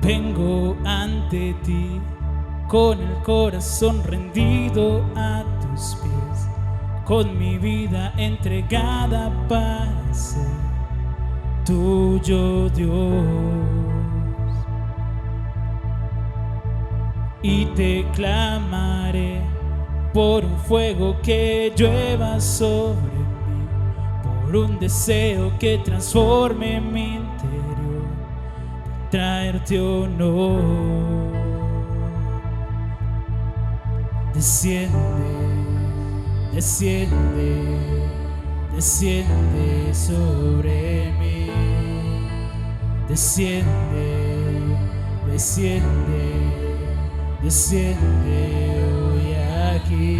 Vengo ante ti con el corazón rendido a tus pies, con mi vida entregada para ser tuyo, Dios. Y te clamaré por un fuego que llueva sobre mí, por un deseo que transforme mi interior, traerte honor. Desciende, desciende, desciende sobre mí. Desciende, desciende, desciende hoy aquí.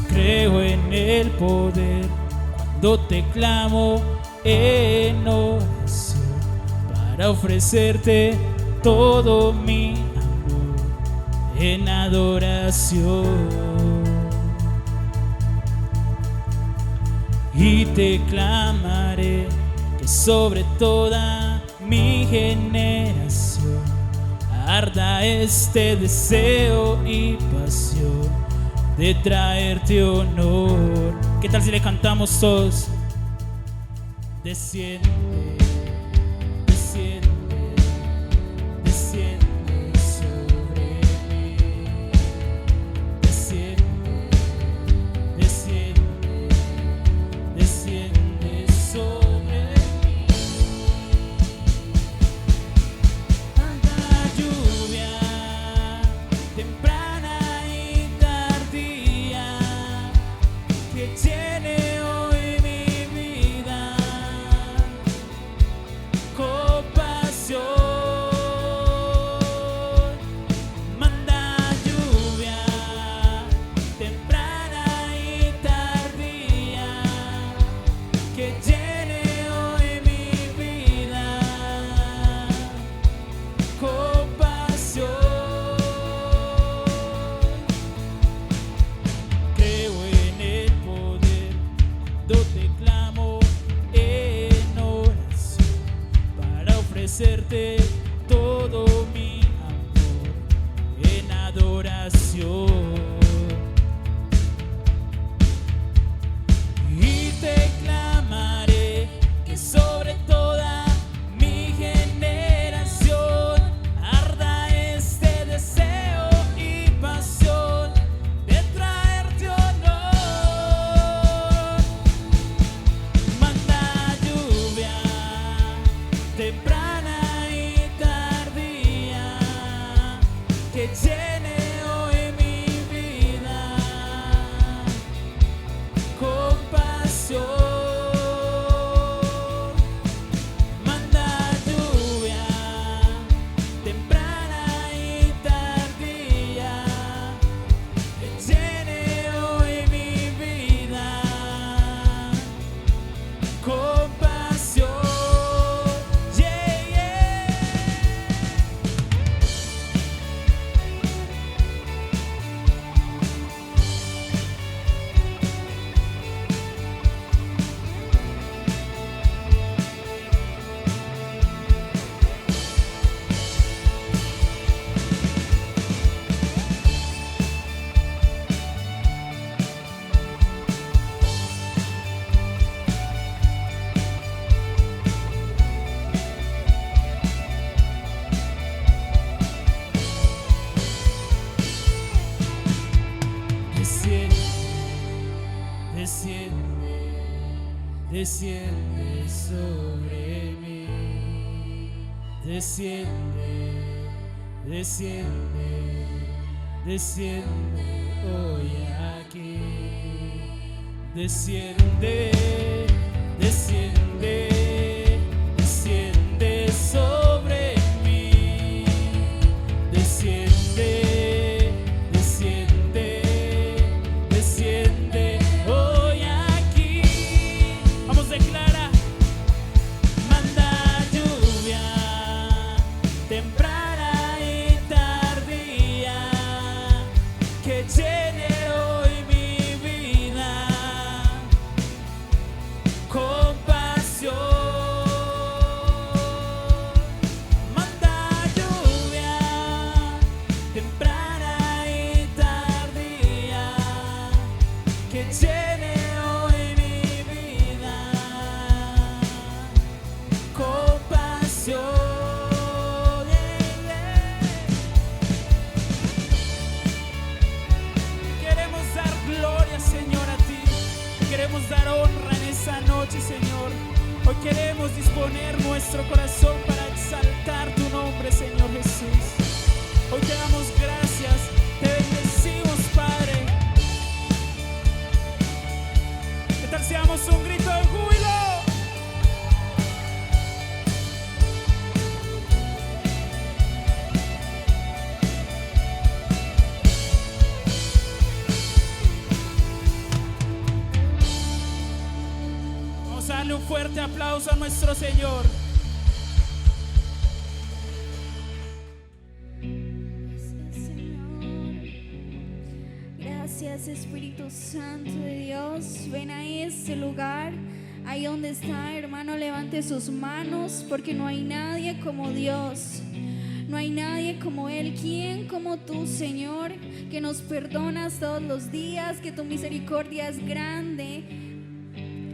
Creo en el poder cuando te clamo en oración, para ofrecerte todo mi amor en adoración. Y te clamaré que sobre toda mi generación arda este deseo y pasión de traerte honor. ¿Qué tal si le cantamos todos? Desciende, desciende, desciende sobre mí. Desciende, desciende, desciende sobre mí. Tanta lluvia temprana y tardía que tiene hoy mi vida, compasión. Manda lluvia temprana y tardía que tiene hoy mi vida, compasión. Creo en el poder, yo te clamo en oración, para ofrecerte todo mi amor en adoración. Y te clamaré que sobre toda mi generación arda este deseo y pasión de traerte honor. Manda lluvia temprana y tardía que llene hoy mi vida, compasión. Manda lluvia temprana y tardía que llene hoy mi vida, compasión. Yeah, yeah. Desciende, desciende sobre mí. Desciende, desciende, desciende hoy aquí. Desciende, desciende, desciende sobre mí. Desciende, desciende, desciende hoy aquí. Vamos, declara. noche, Señor, hoy queremos disponer nuestro corazón para exaltar tu nombre, Señor Jesús. Hoy te damos gracias, te bendecimos, Padre. ¿Qué tal si damos un grito de júbilo? Vamos a darle un fuerte aplauso a nuestro Señor. Gracias, Espíritu Santo de Dios. Ven a este lugar. Ahí donde está, hermano, levante sus manos, porque no hay nadie como Dios. No hay nadie como Él. ¿Quién como tú, Señor? Que nos perdonas todos los días, que tu misericordia es grande.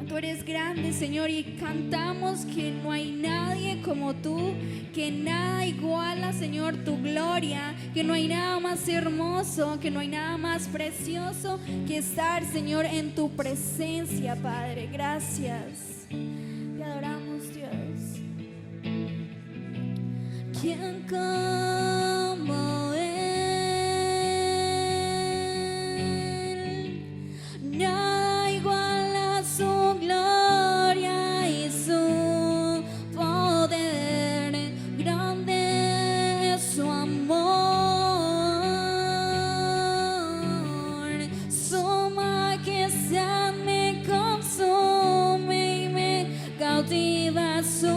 Tú eres grande, Señor, y cantamos que no hay nadie como tú, que nada iguala, Señor, tu gloria, que no hay nada más hermoso, que no hay nada más precioso que estar, Señor, en tu presencia, Padre. Gracias. Te adoramos, Dios. ¿Quién como Él? Nada iguala su gloria y su poder. Grande es su amor. Su majestad me consume y me cautiva su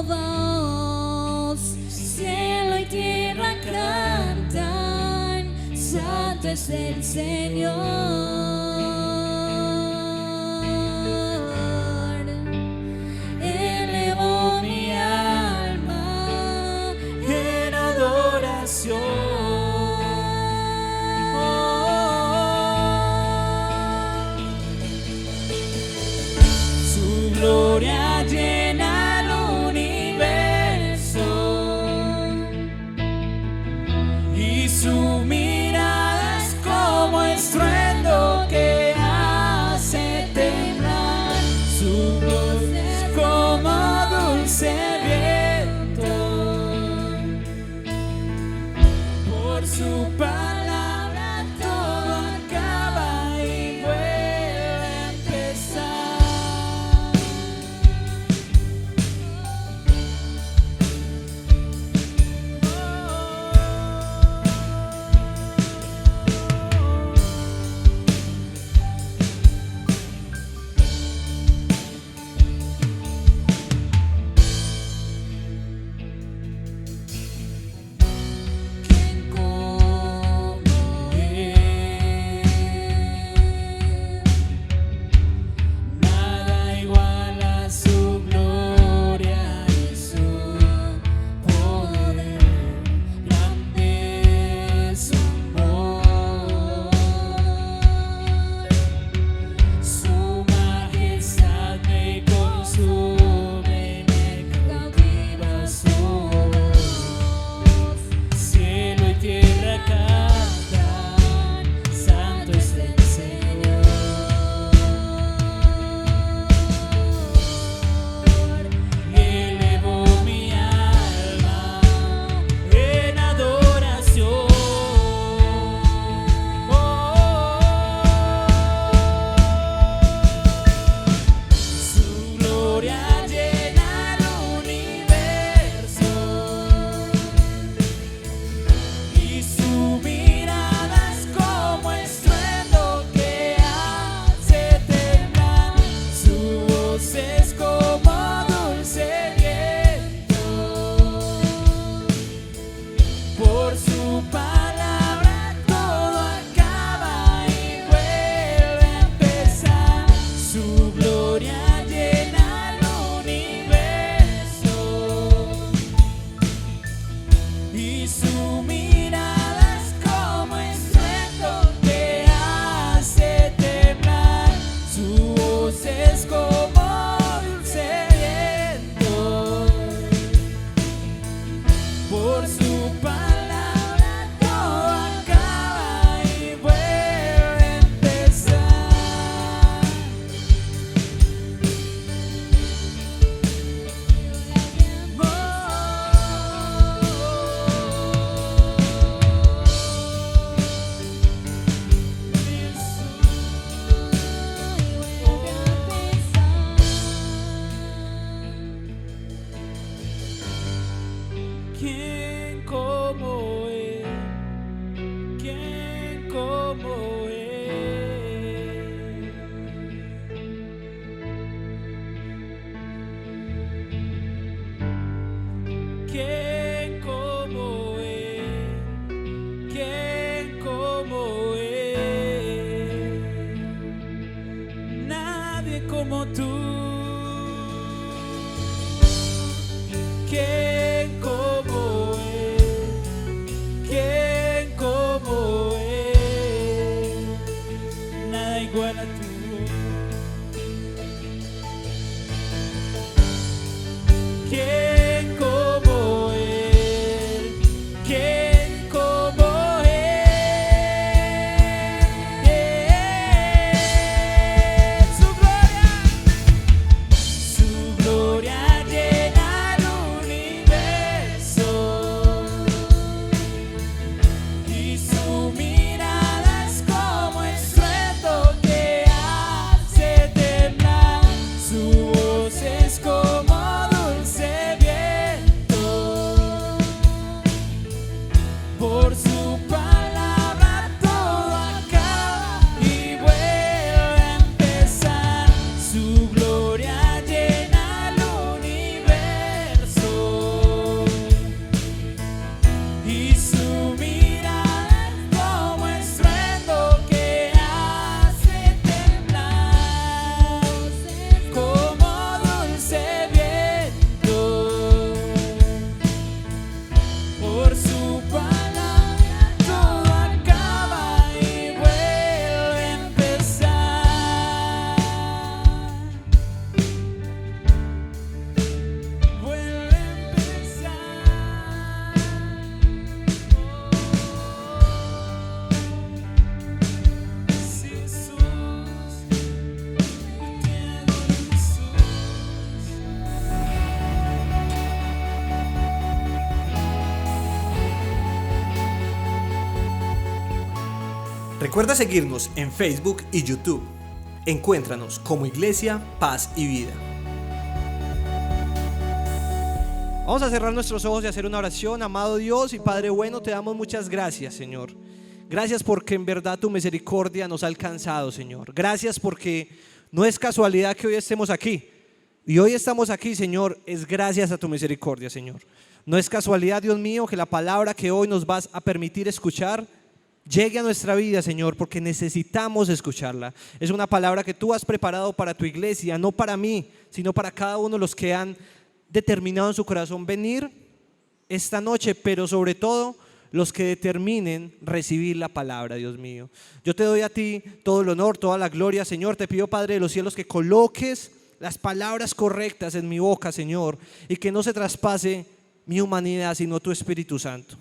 voz. Cielo y tierra cantan, santo es el Señor. Elevo mi alma En adoración. Su gloria llena el universo y su mirada es como estruendo que hace temblar. Su voz es como dulce viento. Por su palabra todo acaba y vuelve a empezar. Recuerda seguirnos en Facebook y YouTube. Encuéntranos como Iglesia Paz y Vida. Vamos a cerrar nuestros ojos y hacer una oración. Amado Dios y Padre bueno, te damos muchas gracias, Señor. Gracias porque en verdad tu misericordia nos ha alcanzado, Señor. Gracias porque no es casualidad que hoy estemos aquí. Y hoy estamos aquí, Señor, es gracias a tu misericordia, Señor. No es casualidad, Dios mío, que la palabra que hoy nos vas a permitir escuchar llegue a nuestra vida, Señor, porque necesitamos escucharla. Es una palabra que tú has preparado para tu iglesia, no para mí, sino para cada uno de los que han determinado en su corazón venir esta noche, pero sobre todo los que determinen recibir la palabra, Dios mío. Yo te doy a ti todo el honor, toda la gloria, Señor. Te pido, Padre de los cielos, que coloques las palabras correctas en mi boca, Señor, y que no se traspase mi humanidad, sino tu Espíritu Santo.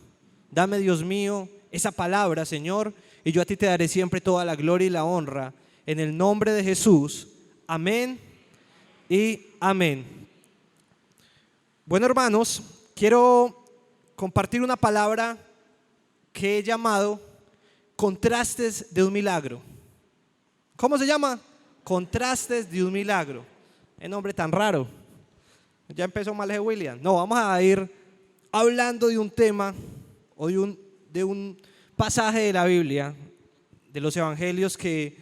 Dame, Dios mío, esa palabra, Señor, y yo a ti te daré siempre toda la gloria y la honra, en el nombre de Jesús. Amén y amén. Bueno, hermanos, quiero compartir una palabra que he llamado contrastes de un milagro. ¿Cómo se llama? Contrastes de un milagro. Qué nombre tan raro. Ya empezó mal William. No, vamos a ir hablando de un tema o de un pasaje de la Biblia, de los evangelios, que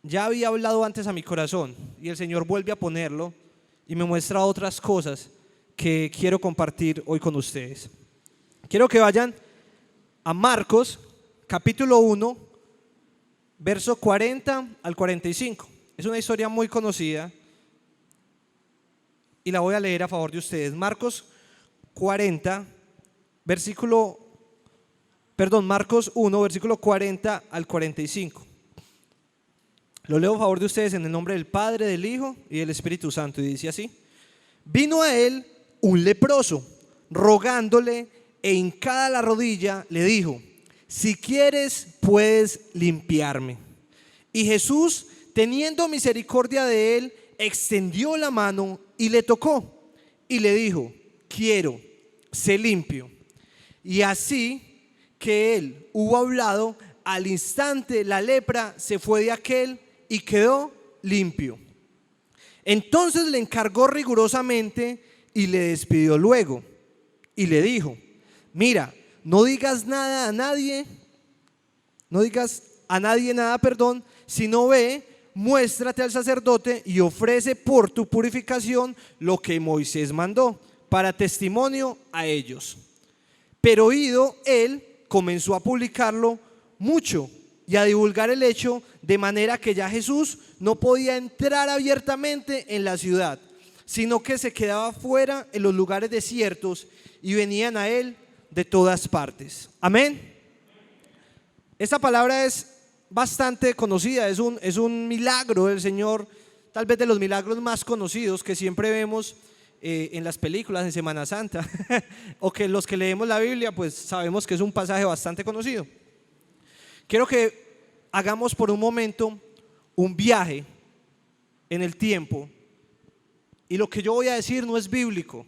ya había hablado antes a mi corazón y el Señor vuelve a ponerlo y me muestra otras cosas que quiero compartir hoy con ustedes. Quiero que vayan a Marcos capítulo 1, verso 40 al 45. Es una historia muy conocida y la voy a leer a favor de ustedes. Marcos 1, versículo 40 al 45. Lo leo a favor de ustedes en el nombre del Padre, del Hijo y del Espíritu Santo, y dice así: vino a él un leproso, rogándole, e hincada la rodilla le dijo: si quieres, puedes limpiarme. Y Jesús, teniendo misericordia de él, extendió la mano y le tocó, y le dijo: quiero, sé limpio. Y así que él hubo hablado, al instante la lepra se fue de aquel y quedó limpio. Entonces le encargó rigurosamente y le despidió luego, y le dijo: mira, no digas a nadie nada, sino ve, muéstrate al sacerdote y ofrece por tu purificación lo que Moisés mandó, para testimonio a ellos. Pero ido él, comenzó a publicarlo mucho y a divulgar el hecho, de manera que ya Jesús no podía entrar abiertamente en la ciudad, sino que se quedaba fuera en los lugares desiertos, y venían a él de todas partes. Amén. Esta palabra es bastante conocida, es un milagro del Señor, tal vez de los milagros más conocidos que siempre vemos en las películas en Semana Santa o que los que leemos la Biblia pues sabemos que es un pasaje bastante conocido. Quiero que hagamos por un momento un viaje en el tiempo, y lo que yo voy a decir no es bíblico,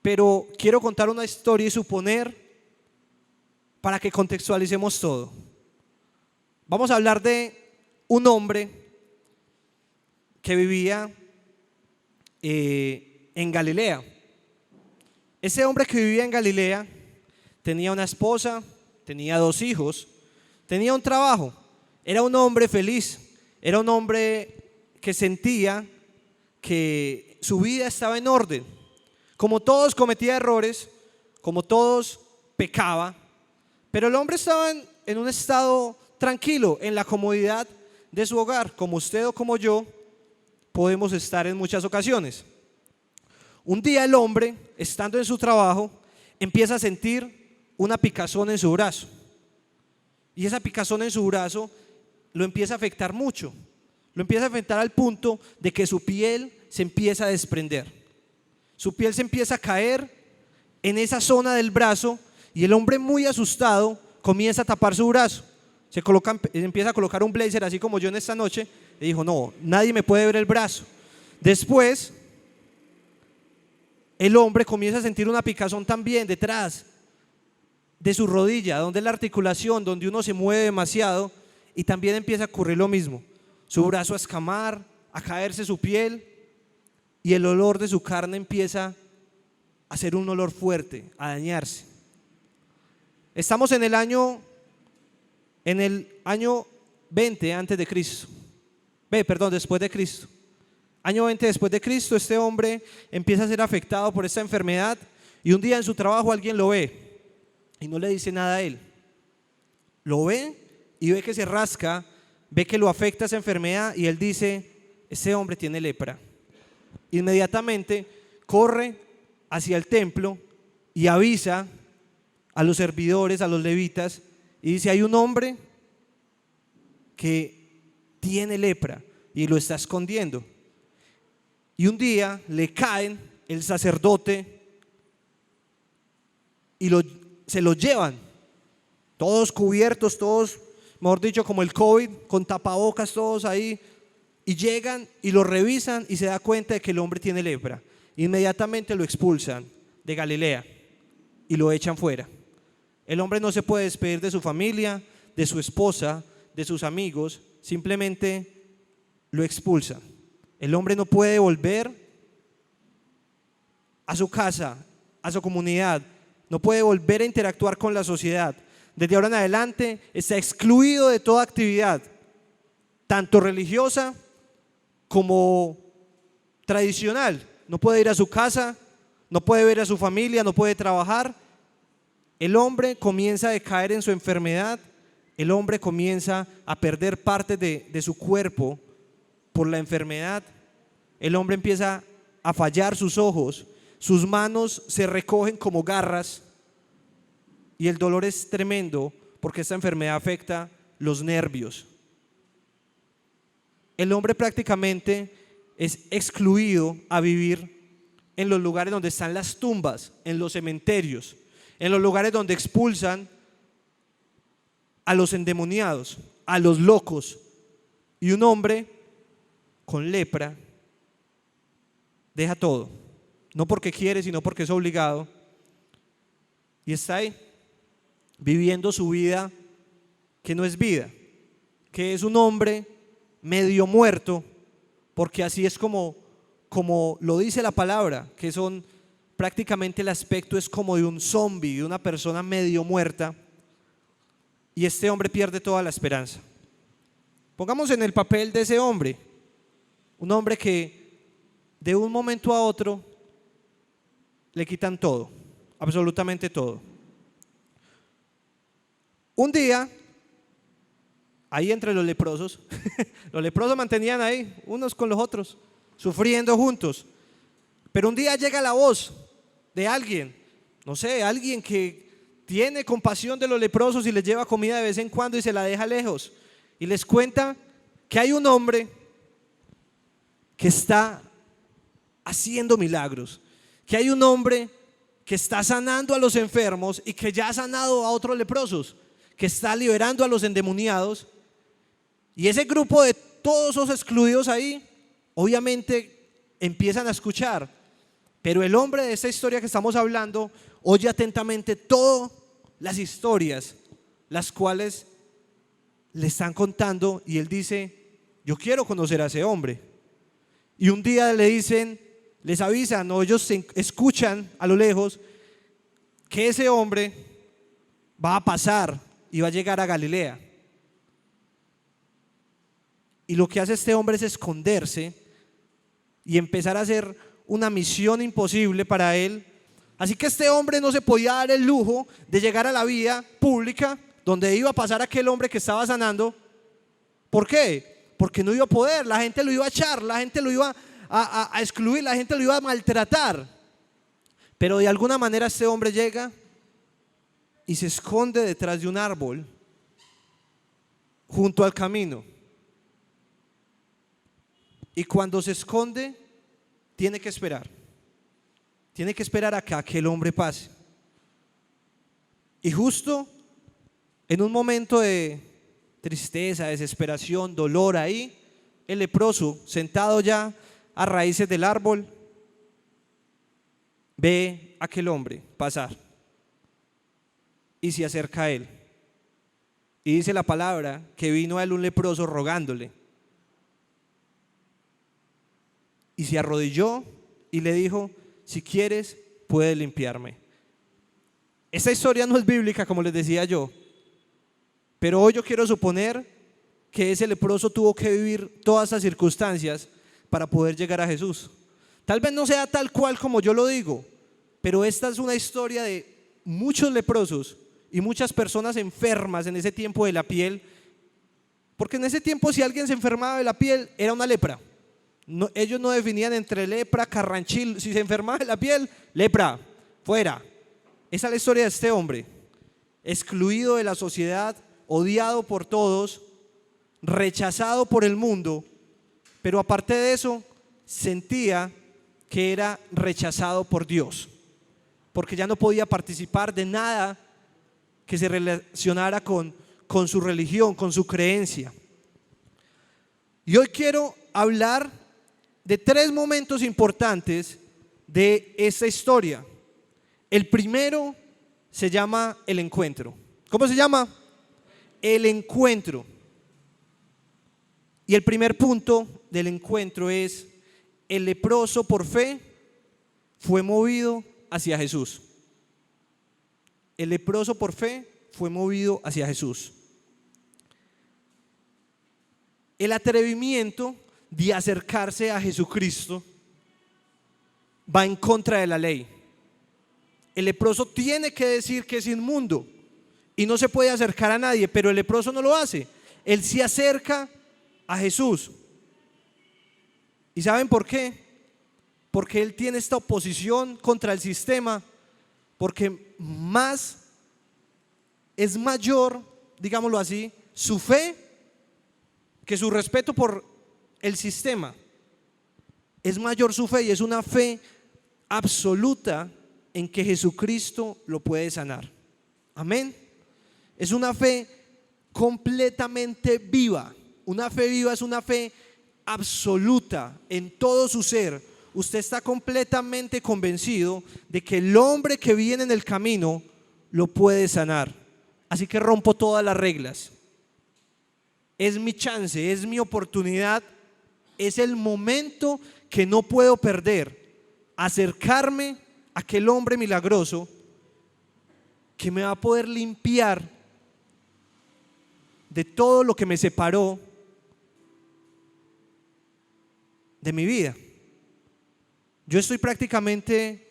pero quiero contar una historia y suponer para que contextualicemos todo. Vamos a hablar de un hombre que vivía en Galilea. Ese hombre que vivía en Galilea tenía una esposa, tenía 2 hijos, tenía un trabajo, era un hombre feliz, era un hombre que sentía que su vida estaba en orden. Como todos cometía errores, como todos pecaba, pero el hombre estaba en un estado tranquilo, en la comodidad de su hogar, como usted o como yo podemos estar en muchas ocasiones. Un día el hombre, estando en su trabajo, empieza a sentir una picazón en su brazo, y esa picazón en su brazo lo empieza a afectar mucho, lo empieza a afectar al punto de que su piel se empieza a desprender. Su piel se empieza a caer en esa zona del brazo, y el hombre, muy asustado, comienza a tapar su brazo. Empieza a colocar un blazer, así como yo en esta noche. Le dijo: no, nadie me puede ver el brazo. Después el hombre comienza a sentir una picazón también detrás, de su rodilla, donde es la articulación, donde uno se mueve demasiado, y también empieza a ocurrir lo mismo. Su brazo a escamar, a caerse su piel, y el olor de su carne empieza a ser un olor fuerte, a dañarse. Estamos en el año 20 antes de Cristo. Después de Cristo. Año 20 después de Cristo, este hombre empieza a ser afectado por esta enfermedad, y un día en su trabajo alguien lo ve y no le dice nada a él. Lo ve y ve que se rasca, ve que lo afecta esa enfermedad, y él dice: este hombre tiene lepra. Inmediatamente corre hacia el templo y avisa a los servidores, a los levitas, y dice: hay un hombre que tiene lepra y lo está escondiendo. Y un día le caen el sacerdote y se lo llevan, todos cubiertos, todos, mejor dicho, como el COVID, con tapabocas, todos ahí, y llegan y lo revisan y se da cuenta de que el hombre tiene lepra. Inmediatamente lo expulsan de Galilea y lo echan fuera. El hombre no se puede despedir de su familia, de su esposa, de sus amigos, simplemente lo expulsan. El hombre no puede volver a su casa, a su comunidad, no puede volver a interactuar con la sociedad. Desde ahora en adelante está excluido de toda actividad, tanto religiosa como tradicional. No puede ir a su casa, no puede ver a su familia, no puede trabajar. El hombre comienza a decaer en su enfermedad, el hombre comienza a perder parte de su cuerpo por la enfermedad. El hombre empieza a fallar sus ojos, sus manos se recogen como garras, y el dolor es tremendo porque esta enfermedad afecta los nervios. El hombre prácticamente es excluido a vivir en los lugares donde están las tumbas, en los cementerios, en los lugares donde expulsan a los endemoniados, a los locos. Y un hombre con lepra deja todo, no porque quiere, sino porque es obligado, y está ahí viviendo su vida que no es vida, que es un hombre medio muerto, porque así es como lo dice la palabra, que son prácticamente, el aspecto es como de un zombie, de una persona medio muerta, y este hombre pierde toda la esperanza. Pongamos en el papel de ese hombre, un hombre que de un momento a otro le quitan todo, absolutamente todo. Un día, ahí entre los leprosos, los leprosos mantenían ahí unos con los otros, sufriendo juntos. Pero un día llega la voz de alguien, no sé, alguien que tiene compasión de los leprosos y les lleva comida de vez en cuando y se la deja lejos, y les cuenta que hay un hombre que está haciendo milagros, que hay un hombre que está sanando a los enfermos y que ya ha sanado a otros leprosos, que está liberando a los endemoniados. Y ese grupo de todos esos excluidos ahí, obviamente empiezan a escuchar, pero el hombre de esta historia que estamos hablando oye atentamente todas las historias, las cuales le están contando, y él dice: yo quiero conocer a ese hombre. Y un día le dicen, les avisan, o ellos escuchan a lo lejos que ese hombre va a pasar y va a llegar a Galilea. Y lo que hace este hombre es esconderse y empezar a hacer una misión imposible para él. Así que este hombre no se podía dar el lujo de llegar a la vía pública donde iba a pasar aquel hombre que estaba sanando. ¿Por qué? Porque no iba a poder, la gente lo iba a echar, la gente lo iba a excluir, la gente lo iba a maltratar. Pero de alguna manera este hombre llega y se esconde detrás de un árbol junto al camino. Y cuando se esconde, tiene que esperar. Tiene que esperar a que aquel hombre pase. Y justo en un momento de tristeza, desesperación, dolor ahí, el leproso, sentado ya a raíces del árbol, ve a aquel hombre pasar. y se acerca a él. Y dice la palabra que vino a él un leproso rogándole. Y se arrodilló y le dijo: si quieres, puedes limpiarme. Esta historia no es bíblica, como les decía yo, pero hoy yo quiero suponer que ese leproso tuvo que vivir todas esas circunstancias para poder llegar a Jesús. Tal vez no sea tal cual como yo lo digo, pero esta es una historia de muchos leprosos y muchas personas enfermas en ese tiempo de la piel, porque en ese tiempo si alguien se enfermaba de la piel era una lepra. No, ellos no definían entre lepra, carranchil. Si se enfermaba de la piel, lepra, fuera. Esa es la historia de este hombre, excluido de la sociedad, odiado por todos, rechazado por el mundo, pero aparte de eso sentía que era rechazado por Dios, porque ya no podía participar de nada que se relacionara con su religión, con su creencia. Y hoy quiero hablar de 3 momentos importantes de esta historia. El primero se llama el encuentro. ¿Cómo se llama? El encuentro. Y el primer punto del encuentro es: el leproso por fe fue movido hacia Jesús. El leproso por fe fue movido hacia Jesús. El atrevimiento de acercarse a Jesucristo va en contra de la ley. El leproso tiene que decir que es inmundo y no se puede acercar a nadie, pero el leproso no lo hace. Él se acerca a Jesús. ¿Y saben por qué? Porque él tiene esta oposición contra el sistema, porque es mayor, digámoslo así, su fe que su respeto por el sistema. Es mayor su fe y es una fe absoluta en que Jesucristo lo puede sanar. Amén. Es una fe completamente viva. Una fe viva es una fe absoluta en todo su ser. Usted está completamente convencido de que el hombre que viene en el camino lo puede sanar. Así que rompo todas las reglas. Es mi chance, es mi oportunidad, es el momento que no puedo perder. Acercarme a aquel hombre milagroso que me va a poder limpiar de todo lo que me separó de mi vida. Yo estoy prácticamente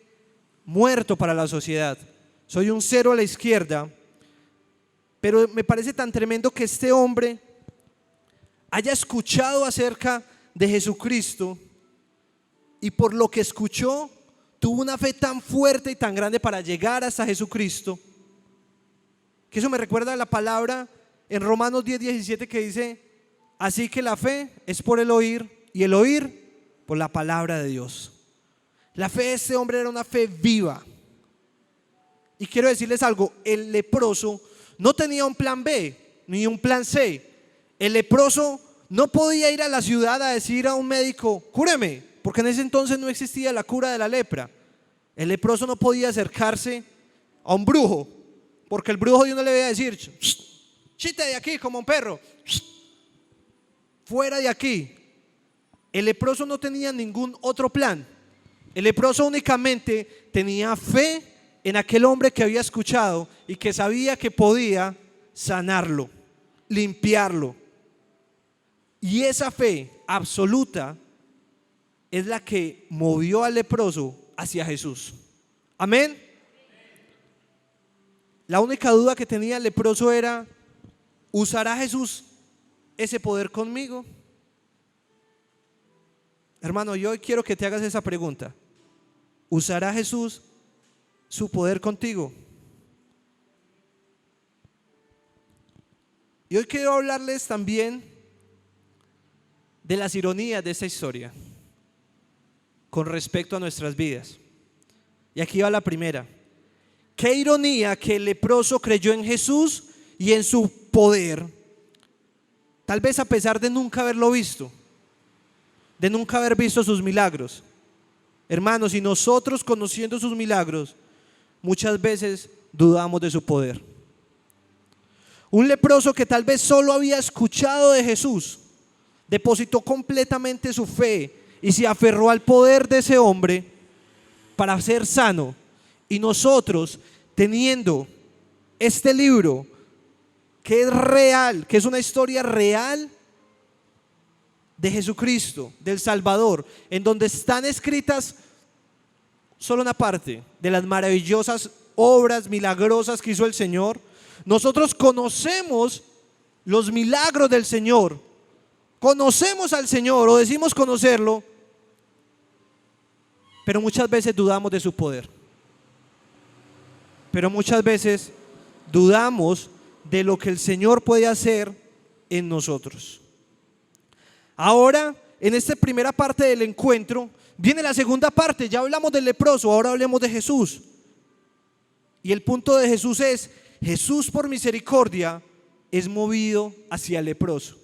muerto para la sociedad. Soy un cero a la izquierda. Pero me parece tan tremendo que este hombre haya escuchado acerca de Jesucristo y por lo que escuchó tuvo una fe tan fuerte y tan grande para llegar hasta Jesucristo, que eso me recuerda a la palabra en Romanos 10:17 que dice: así que la fe es por el oír y el oír por la palabra de Dios. La fe de este hombre era una fe viva. Y quiero decirles algo: el leproso no tenía un plan B ni un plan C. El leproso no podía ir a la ciudad a decir a un médico: cúreme, porque en ese entonces no existía la cura de la lepra. El leproso no podía acercarse a un brujo, porque el brujo Dios no le iba a decir: chite de aquí como un perro, fuera de aquí. El leproso no tenía ningún otro plan. El leproso únicamente tenía fe en aquel hombre que había escuchado y que sabía que podía sanarlo, limpiarlo. Y esa fe absoluta es la que movió al leproso hacia Jesús. Amén. La única duda que tenía el leproso era: ¿usará Jesús ese poder conmigo? Hermano, yo hoy quiero que te hagas esa pregunta. ¿Usará Jesús su poder contigo? Y hoy quiero hablarles también de las ironías de esta historia con respecto a nuestras vidas. Y aquí va la primera. Qué ironía que el leproso creyó en Jesús y en su poder, tal vez a pesar de nunca haberlo visto, de nunca haber visto sus milagros. Hermanos, y nosotros conociendo sus milagros, muchas veces dudamos de su poder. Un leproso que tal vez solo había escuchado de Jesús, depositó completamente su fe y se aferró al poder de ese hombre para ser sano. Y nosotros, teniendo este libro que es real, que es una historia real de Jesucristo, del Salvador, en donde están escritas solo una parte de las maravillosas obras milagrosas que hizo el Señor, nosotros conocemos los milagros del Señor, conocemos al Señor o decimos conocerlo, pero muchas veces dudamos de su poder. Pero muchas veces dudamos de lo que el Señor puede hacer en nosotros. Ahora, en esta primera parte del encuentro, viene la segunda parte. Ya hablamos del leproso, ahora hablemos de Jesús. Y el punto de Jesús es: Jesús por misericordia es movido hacia el leproso.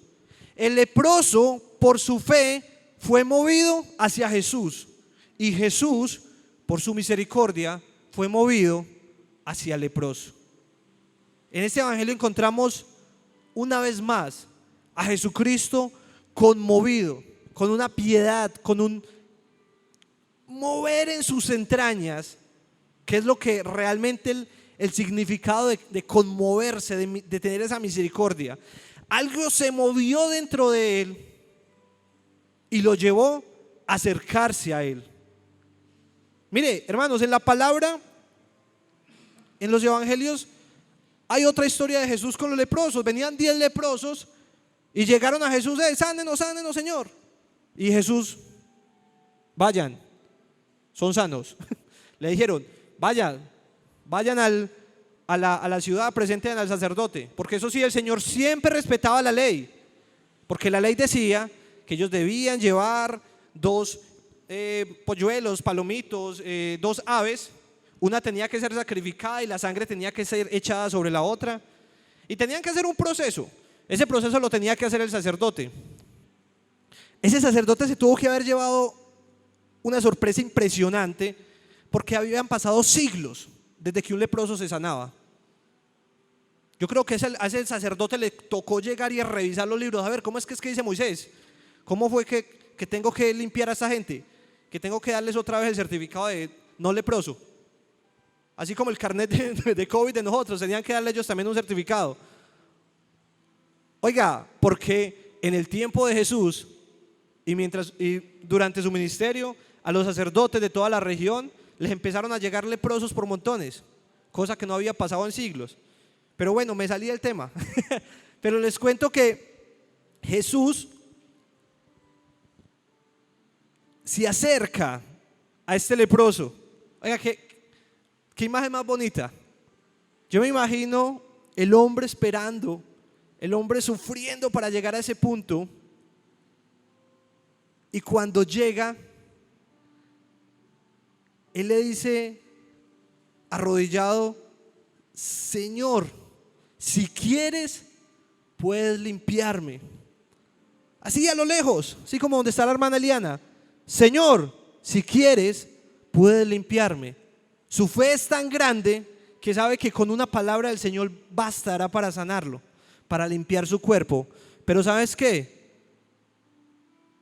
El leproso por su fe fue movido hacia Jesús. Y Jesús por su misericordia fue movido hacia el leproso. En este evangelio encontramos una vez más a Jesucristo conmovido, con una piedad, con un mover en sus entrañas, que es lo que realmente el significado de conmoverse, de tener esa misericordia. Algo se movió dentro de él y lo llevó a acercarse a él. Mire, hermanos, en la palabra, en los evangelios, hay otra historia de Jesús con los leprosos. Venían 10 leprosos y llegaron a Jesús: sánenos, sánenos, Señor. Y Jesús: vayan, son sanos. Le dijeron: vayan a la ciudad, presenten al sacerdote. Porque eso sí, el Señor siempre respetaba la ley, porque la ley decía que ellos debían llevar 2 polluelos, palomitos, 2 aves. Una tenía que ser sacrificada y la sangre tenía que ser echada sobre la otra. Y tenían que hacer un proceso. Ese proceso lo tenía que hacer el sacerdote. Ese sacerdote se tuvo que haber llevado una sorpresa impresionante, porque habían pasado siglos desde que un leproso se sanaba. Yo creo que a ese sacerdote le tocó llegar y revisar los libros. A ver, ¿cómo es que dice Moisés? ¿Cómo fue que tengo que limpiar a esta gente? Que tengo que darles otra vez el certificado de no leproso. Así como el carnet de COVID de nosotros, tenían que darle ellos también un certificado. Oiga, porque en el tiempo de Jesús y durante su ministerio, a los sacerdotes de toda la región les empezaron a llegar leprosos por montones, cosa que no había pasado en siglos. Pero bueno, me salí del tema. Pero les cuento que Jesús se acerca a este leproso. Oiga, ¿qué imagen más bonita? Yo me imagino el hombre esperando, el hombre sufriendo para llegar a ese punto. Y cuando llega, él le dice arrodillado: Señor, si quieres, puedes limpiarme. Así a lo lejos, así como donde está la hermana Eliana: Señor, si quieres, puedes limpiarme. Su fe es tan grande que sabe que con una palabra del Señor bastará para sanarlo, para limpiar su cuerpo. Pero ¿sabes qué?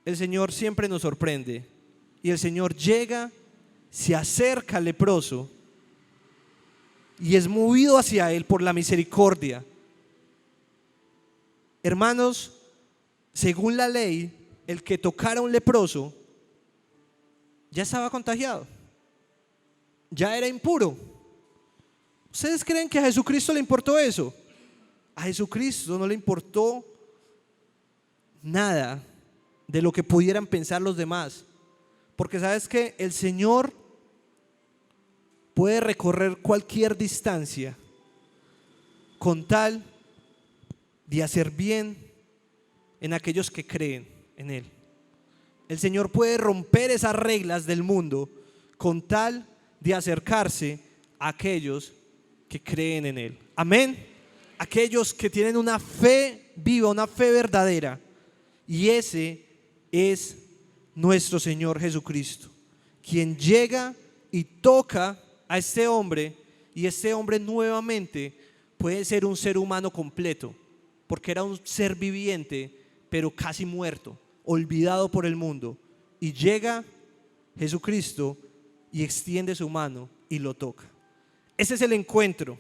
El Señor siempre nos sorprende. Y el Señor llega, se acerca al leproso y es movido hacia él por la misericordia. Hermanos, según la ley, el que tocara a un leproso ya estaba contagiado, ya era impuro. ¿Ustedes creen que a Jesucristo le importó eso? A Jesucristo no le importó nada de lo que pudieran pensar los demás, porque sabes que el Señor puede recorrer cualquier distancia con tal de hacer bien en aquellos que creen en Él. El Señor puede romper esas reglas del mundo con tal de acercarse a aquellos que creen en Él. Amén. Aquellos que tienen una fe viva, una fe verdadera. Y ese es nuestro Señor Jesucristo, quien llega y toca a este hombre, y este hombre nuevamente puede ser un ser humano completo, porque era un ser viviente, pero casi muerto, olvidado por el mundo. Y llega Jesucristo y extiende su mano y lo toca. Ese es el encuentro.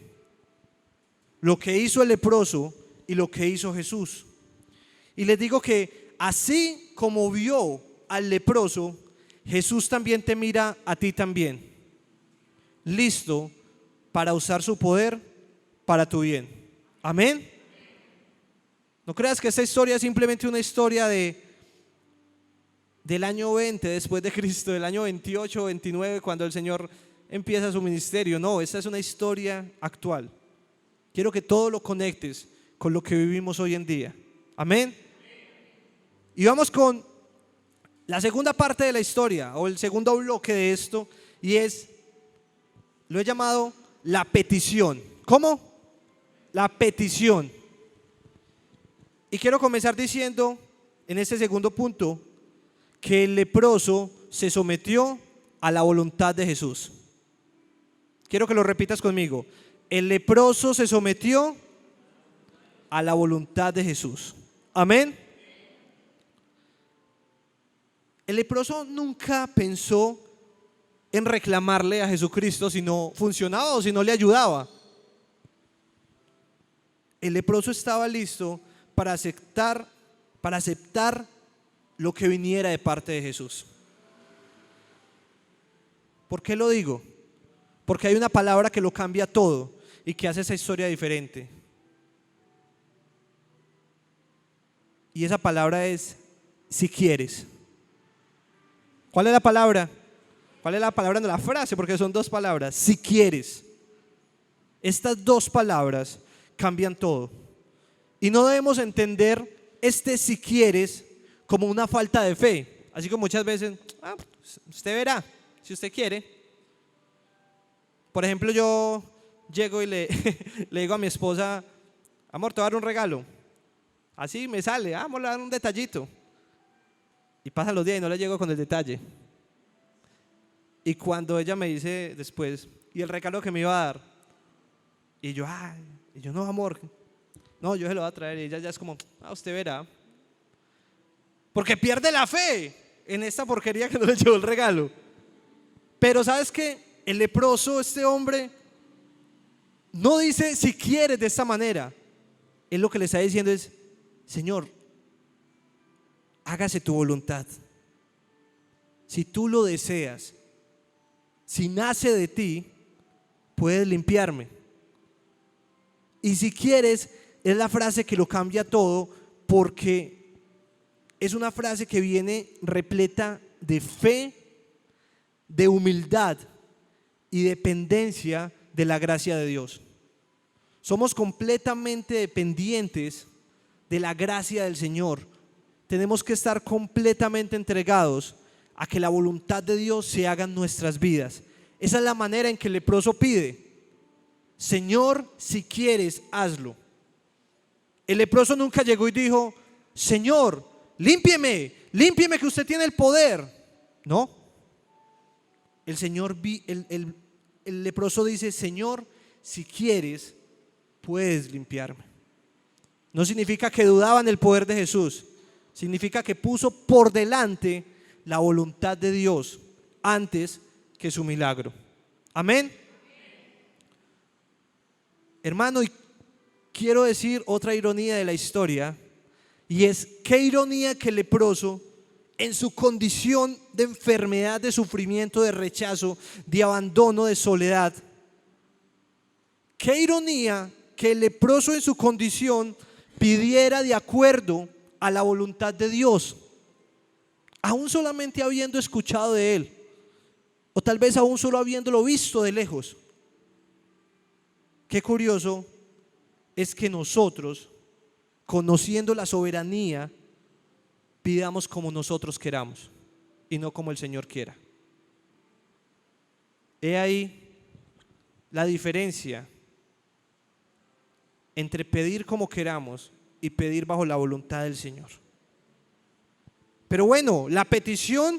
Lo que hizo el leproso y lo que hizo Jesús. Y les digo que así como vio al leproso, Jesús también te mira a ti también, listo para usar su poder para tu bien. Amén. No creas que esta historia es simplemente una historia del año 20 después de Cristo, del año 28 o 29, cuando el Señor empieza su ministerio. No, esta es una historia actual. Quiero que todo lo conectes con lo que vivimos hoy en día. Amén. Y vamos con la segunda parte de la historia, o el segundo bloque de esto, y lo he llamado la petición. ¿Cómo? La petición. Y quiero comenzar diciendo en este segundo punto que el leproso se sometió a la voluntad de Jesús. Quiero que lo repitas conmigo. El leproso se sometió a la voluntad de Jesús. Amén. El leproso nunca pensó en reclamarle a Jesucristo si no funcionaba o si no le ayudaba. El leproso estaba listo para aceptar lo que viniera de parte de Jesús. ¿Por qué lo digo? Porque hay una palabra que lo cambia todo y que hace esa historia diferente. Y esa palabra es si quieres. ¿Cuál es la palabra? ¿Cuál es la palabra? No, la frase, porque son dos palabras. Si quieres. Estas dos palabras cambian todo. Y no debemos entender si quieres como una falta de fe. Así como muchas veces, usted verá, si usted quiere. Por ejemplo, yo llego y le digo a mi esposa, amor, te voy a dar un regalo. Así me sale, vamos a dar un detallito. Y pasan los días y no le llego con el detalle. Y cuando ella me dice después, ¿y el regalo que me iba a dar? Y yo, no, amor, no, yo se lo voy a traer. Y ella ya es como, usted verá. Porque pierde la fe en esta porquería que no le llevó el regalo. Pero ¿sabes qué? El leproso, este hombre, no dice si quieres de esta manera. Él lo que le está diciendo es, Señor, hágase tu voluntad. Si tú lo deseas, si nace de ti, puedes limpiarme. Y si quieres, es la frase que lo cambia todo, porque es una frase que viene repleta de fe, de humildad y dependencia de la gracia de Dios. Somos completamente dependientes de la gracia del Señor. Tenemos que estar completamente entregados a que la voluntad de Dios se haga en nuestras vidas. Esa es la manera en que el leproso pide, Señor, si quieres, hazlo. El leproso nunca llegó y dijo, Señor, límpieme que usted tiene el poder. No. El leproso dice, Señor, si quieres, puedes limpiarme. No significa que dudaba en el poder de Jesús. Significa que puso por delante la voluntad de Dios antes que su milagro. Amén. Hermano, y quiero decir otra ironía de la historia, y es qué ironía que el leproso, en su condición de enfermedad, de sufrimiento, de rechazo, de abandono, de soledad, qué ironía que el leproso en su condición pidiera de acuerdo a la voluntad de Dios, aún solamente habiendo escuchado de Él, o tal vez aún solo habiéndolo visto de lejos. Qué curioso es que nosotros, conociendo la soberanía, pidamos como nosotros queramos y no como el Señor quiera. He ahí la diferencia entre pedir como queramos y pedir bajo la voluntad del Señor. Pero bueno, la petición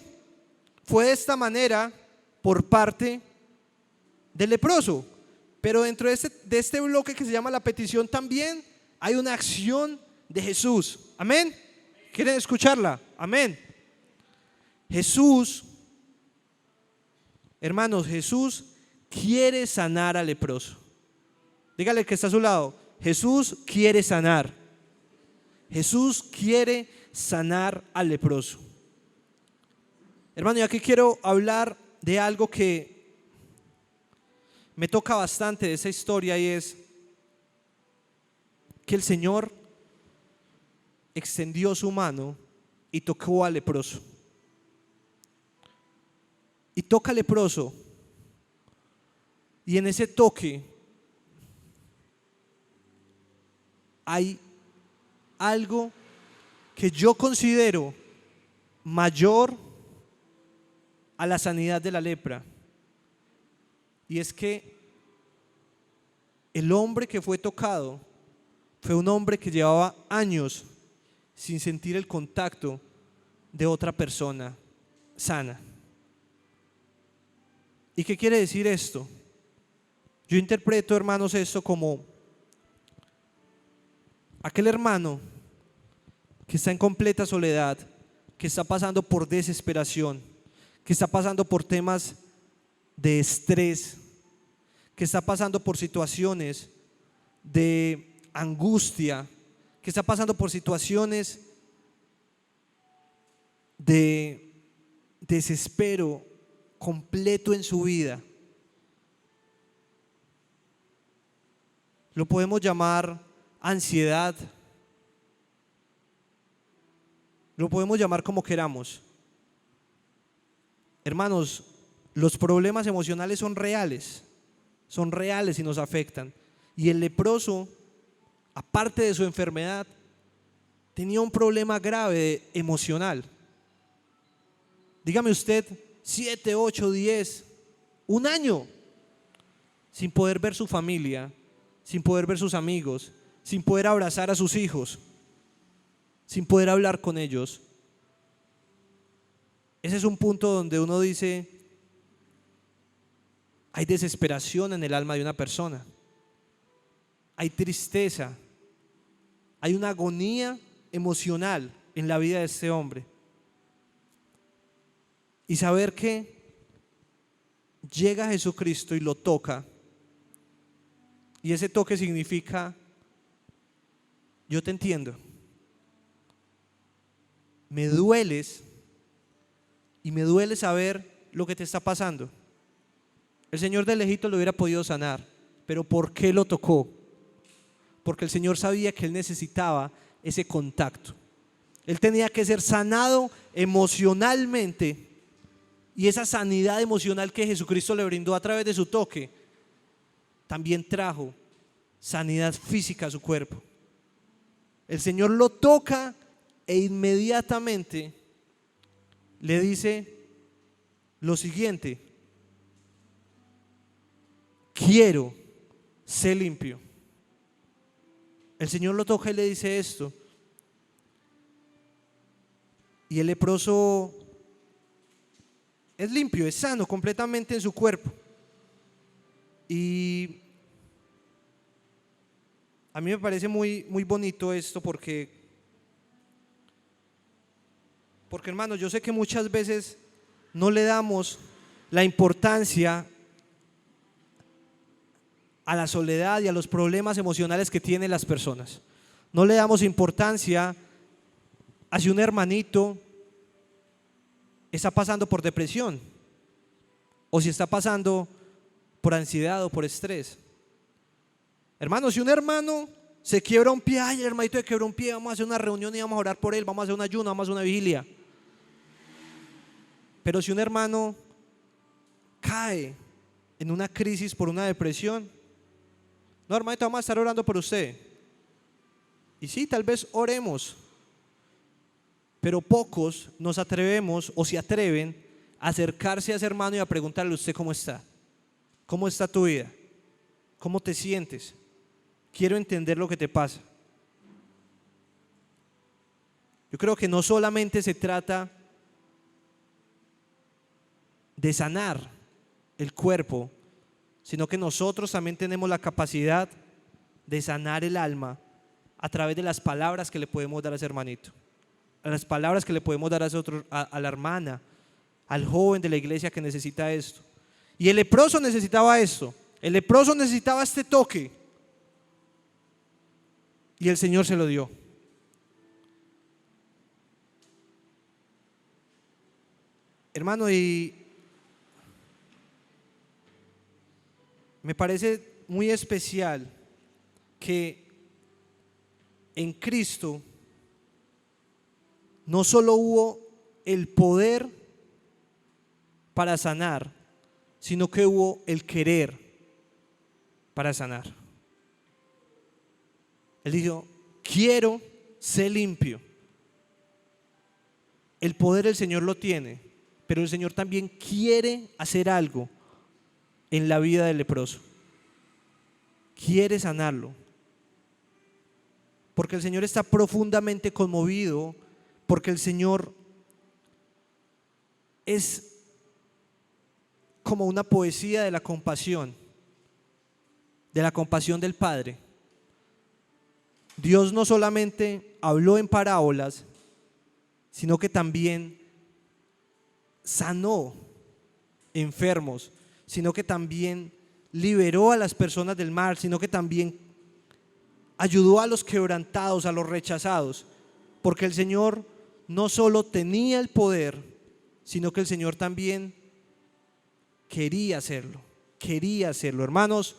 fue de esta manera por parte del leproso, Pero dentro de este bloque que se llama la petición también hay una acción de Jesús. Amén. ¿Quieren escucharla? Amén. Jesús, hermanos, Jesús quiere sanar al leproso. Dígale que está a su lado. Jesús quiere sanar. Jesús quiere sanar al leproso. Hermano, y aquí quiero hablar de algo que me toca bastante de esa historia, y es que el Señor extendió su mano y tocó al leproso. Y toca al leproso, y en ese toque hay algo que yo considero mayor a la sanidad de la lepra. Y es que el hombre que fue tocado fue un hombre que llevaba años sin sentir el contacto de otra persona sana. ¿Y qué quiere decir esto? Yo interpreto, hermanos, esto como aquel hermano que está en completa soledad, que está pasando por desesperación, que está pasando por temas de estrés, que está pasando por situaciones de angustia, que está pasando por situaciones de desespero completo en su vida. Lo podemos llamar ansiedad, lo podemos llamar como queramos. Hermanos, los problemas emocionales son reales y nos afectan. Y el leproso, aparte de su enfermedad, tenía un problema grave emocional. Dígame usted, 7, 8, 10, un año sin poder ver su familia, sin poder ver sus amigos, sin poder abrazar a sus hijos, sin poder hablar con ellos. Ese es un punto donde uno dice, hay desesperación en el alma de una persona, hay tristeza, hay una agonía emocional en la vida de este hombre. Y saber que llega Jesucristo y lo toca, y ese toque significa: yo te entiendo, me dueles, y me duele saber lo que te está pasando. El Señor de lejito lo hubiera podido sanar, pero ¿por qué lo tocó? Porque el Señor sabía que él necesitaba ese contacto. Él tenía que ser sanado emocionalmente, y esa sanidad emocional que Jesucristo le brindó a través de su toque también trajo sanidad física a su cuerpo. El Señor lo toca e inmediatamente le dice lo siguiente: quiero ser limpio. El Señor lo toca y le dice esto, y el leproso es limpio, es sano completamente en su cuerpo. Y a mí me parece muy, muy bonito esto, porque hermanos, yo sé que muchas veces no le damos la importancia a la soledad y a los problemas emocionales que tienen las personas. No le damos importancia a si un hermanito está pasando por depresión, o si está pasando por ansiedad o por estrés. Hermanos, si un hermano se quiebra un pie, ay, el hermanito se quebró un pie, vamos a hacer una reunión y vamos a orar por él, vamos a hacer un ayuno, vamos a hacer una vigilia. Pero si un hermano cae en una crisis por una depresión, no, hermanito, vamos a estar orando por usted. Y sí, tal vez oremos, pero pocos nos atrevemos o se atreven a acercarse a ese hermano y a preguntarle: ¿usted cómo está? ¿Cómo está tu vida? ¿Cómo te sientes? Quiero entender lo que te pasa. Yo creo que no solamente se trata de sanar el cuerpo, sino que nosotros también tenemos la capacidad de sanar el alma a través de las palabras que le podemos dar a ese hermanito, a las palabras que le podemos dar a la hermana, al joven de la iglesia que necesita esto. Y el leproso necesitaba esto, el leproso necesitaba este toque, y el Señor se lo dio. Hermano, y me parece muy especial que en Cristo no solo hubo el poder para sanar, sino que hubo el querer para sanar. Él dijo: quiero ser limpio. El poder el Señor lo tiene, pero el Señor también quiere hacer algo en la vida del leproso. Quiere sanarlo, porque el Señor está profundamente conmovido, porque el Señor es como una poesía de la compasión del Padre. Dios no solamente habló en parábolas, sino que también sanó enfermos, sino que también liberó a las personas del mal, sino que también ayudó a los quebrantados, a los rechazados, porque el Señor no solo tenía el poder, sino que el Señor también quería hacerlo. Hermanos,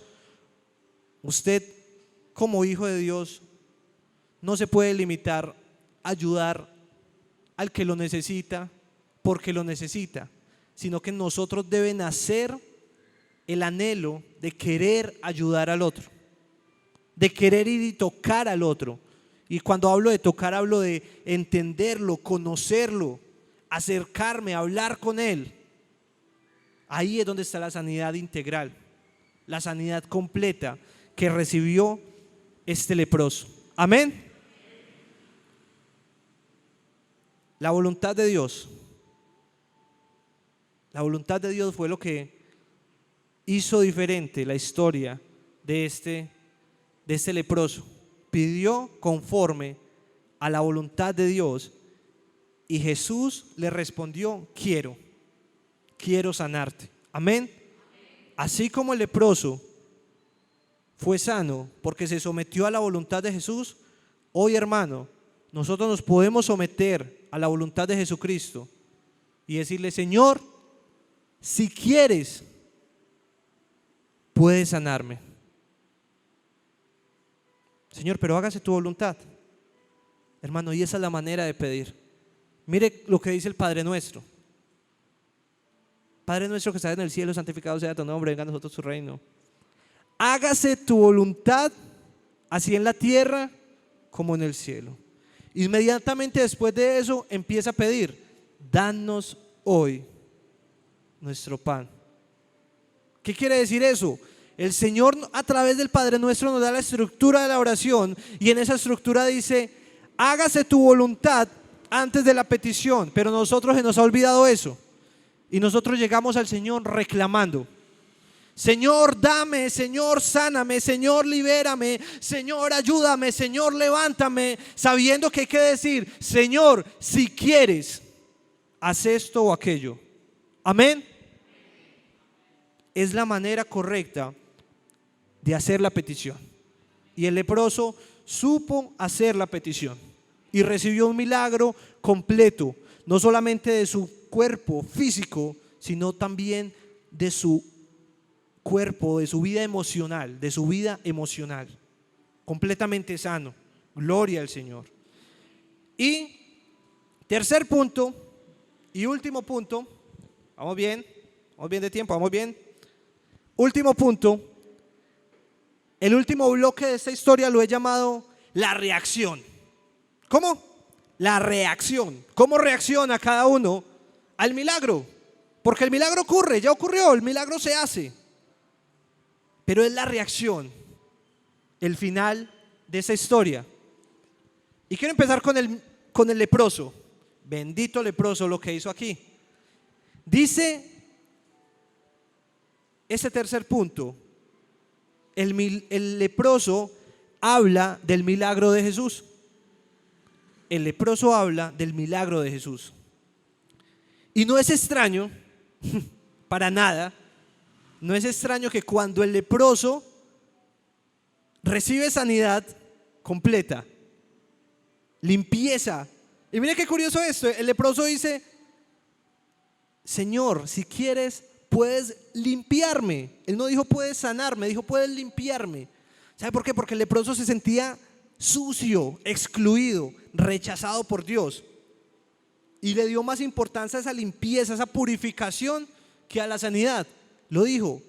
usted como hijo de Dios no se puede limitar a ayudar al que lo necesita porque lo necesita, sino que en nosotros debe nacer el anhelo de querer ayudar al otro, de querer ir y tocar al otro. Y cuando hablo de tocar, hablo de entenderlo, conocerlo, acercarme, hablar con él. Ahí es donde está la sanidad integral, la sanidad completa que recibió este leproso. Amén. La voluntad de Dios fue lo que hizo diferente la historia de este leproso. Pidió conforme a la voluntad de Dios y Jesús le respondió: quiero sanarte. Amén. Así como el leproso fue sano porque se sometió a la voluntad de Jesús, hoy, hermano, nosotros nos podemos someter a la voluntad de Jesucristo y decirle: Señor, si quieres, puedes sanarme. Señor, pero hágase tu voluntad. Hermano, y esa es la manera de pedir. Mire lo que dice el Padre Nuestro. Padre nuestro que estás en el cielo, santificado sea tu nombre, venga a nosotros tu reino. Hágase tu voluntad, así en la tierra como en el cielo. Inmediatamente después de eso empieza a pedir: danos hoy nuestro pan. ¿Qué quiere decir eso? El Señor a través del Padre Nuestro nos da la estructura de la oración, y en esa estructura dice: hágase tu voluntad antes de la petición. Pero nosotros se nos ha olvidado eso, y nosotros llegamos al Señor reclamando: Señor, dame, Señor, sáname, Señor, libérame, Señor, ayúdame, Señor, levántame, sabiendo que hay que decir: Señor, si quieres, haz esto o aquello. Amén. Es la manera correcta de hacer la petición. Y el leproso supo hacer la petición y recibió un milagro completo, no solamente de su cuerpo físico, sino también de su cuerpo, de su vida emocional, completamente sano. Gloria al Señor. Y tercer punto y último punto, vamos bien de tiempo, vamos bien. Último punto, el último bloque de esta historia lo he llamado la reacción. ¿Cómo? La reacción. ¿Cómo reacciona cada uno al milagro? Porque el milagro ocurre, ya ocurrió, el milagro se hace. Pero es la reacción, el final de esa historia. Y quiero empezar con el leproso. Bendito leproso lo que hizo aquí. Dice Este tercer punto, el leproso habla del milagro de Jesús. El leproso habla del milagro de Jesús. Y no es extraño, para nada, no es extraño que cuando el leproso recibe sanidad completa, limpieza, y mire qué curioso esto, el leproso dice: Señor, si quieres puedes limpiarme. Él no dijo puedes sanarme, dijo puedes limpiarme. ¿Sabe por qué? Porque el leproso se sentía sucio, excluido, rechazado por Dios, y le dio más importancia a esa limpieza, a esa purificación, que a la sanidad. Lo dijo: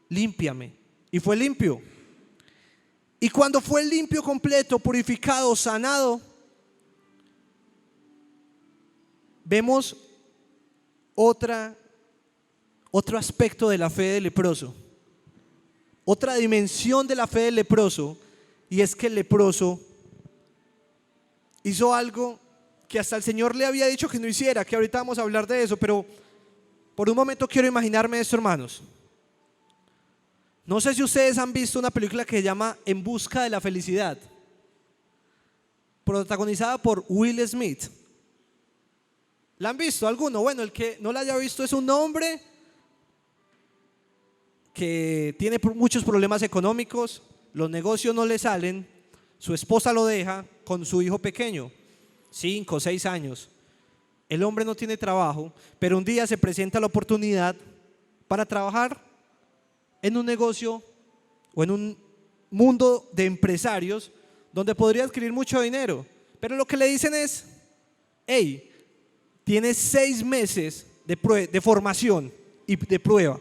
límpiame, y fue limpio. Y cuando fue limpio, completo, purificado, sanado, vemos otro aspecto de la fe del leproso, otra dimensión de la fe del leproso, y es que el leproso hizo algo que hasta el Señor le había dicho que no hiciera, que ahorita vamos a hablar de eso, pero por un momento quiero imaginarme esto, hermanos. No sé si ustedes han visto una película que se llama En busca de la felicidad, protagonizada por Will Smith. ¿La han visto alguno? Bueno, el que no la haya visto es un hombre que tiene muchos problemas económicos, los negocios no le salen, su esposa lo deja con su hijo pequeño, 5 o 6 años. El hombre no tiene trabajo, pero un día se presenta la oportunidad para trabajar en un negocio o en un mundo de empresarios donde podría adquirir mucho dinero. Pero lo que le dicen es: hey, tienes 6 meses de formación y de prueba,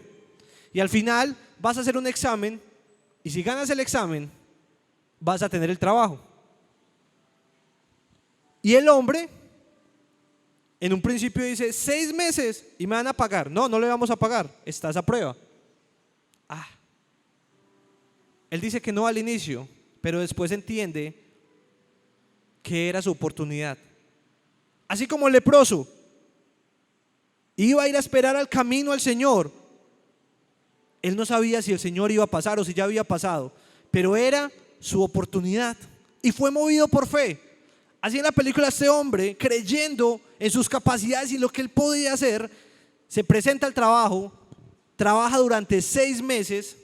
y al final vas a hacer un examen, y si ganas el examen vas a tener el trabajo. Y el hombre en un principio dice: 6 meses y me van a pagar. No, no le vamos a pagar, estás a prueba. Él dice que no al inicio, pero después entiende que era su oportunidad. Así como el leproso iba a ir a esperar al camino al Señor, él no sabía si el Señor iba a pasar o si ya había pasado, pero era su oportunidad y fue movido por fe. Así en la película, este hombre, creyendo en sus capacidades y lo que él podía hacer, se presenta al trabajo, trabaja durante 6 meses,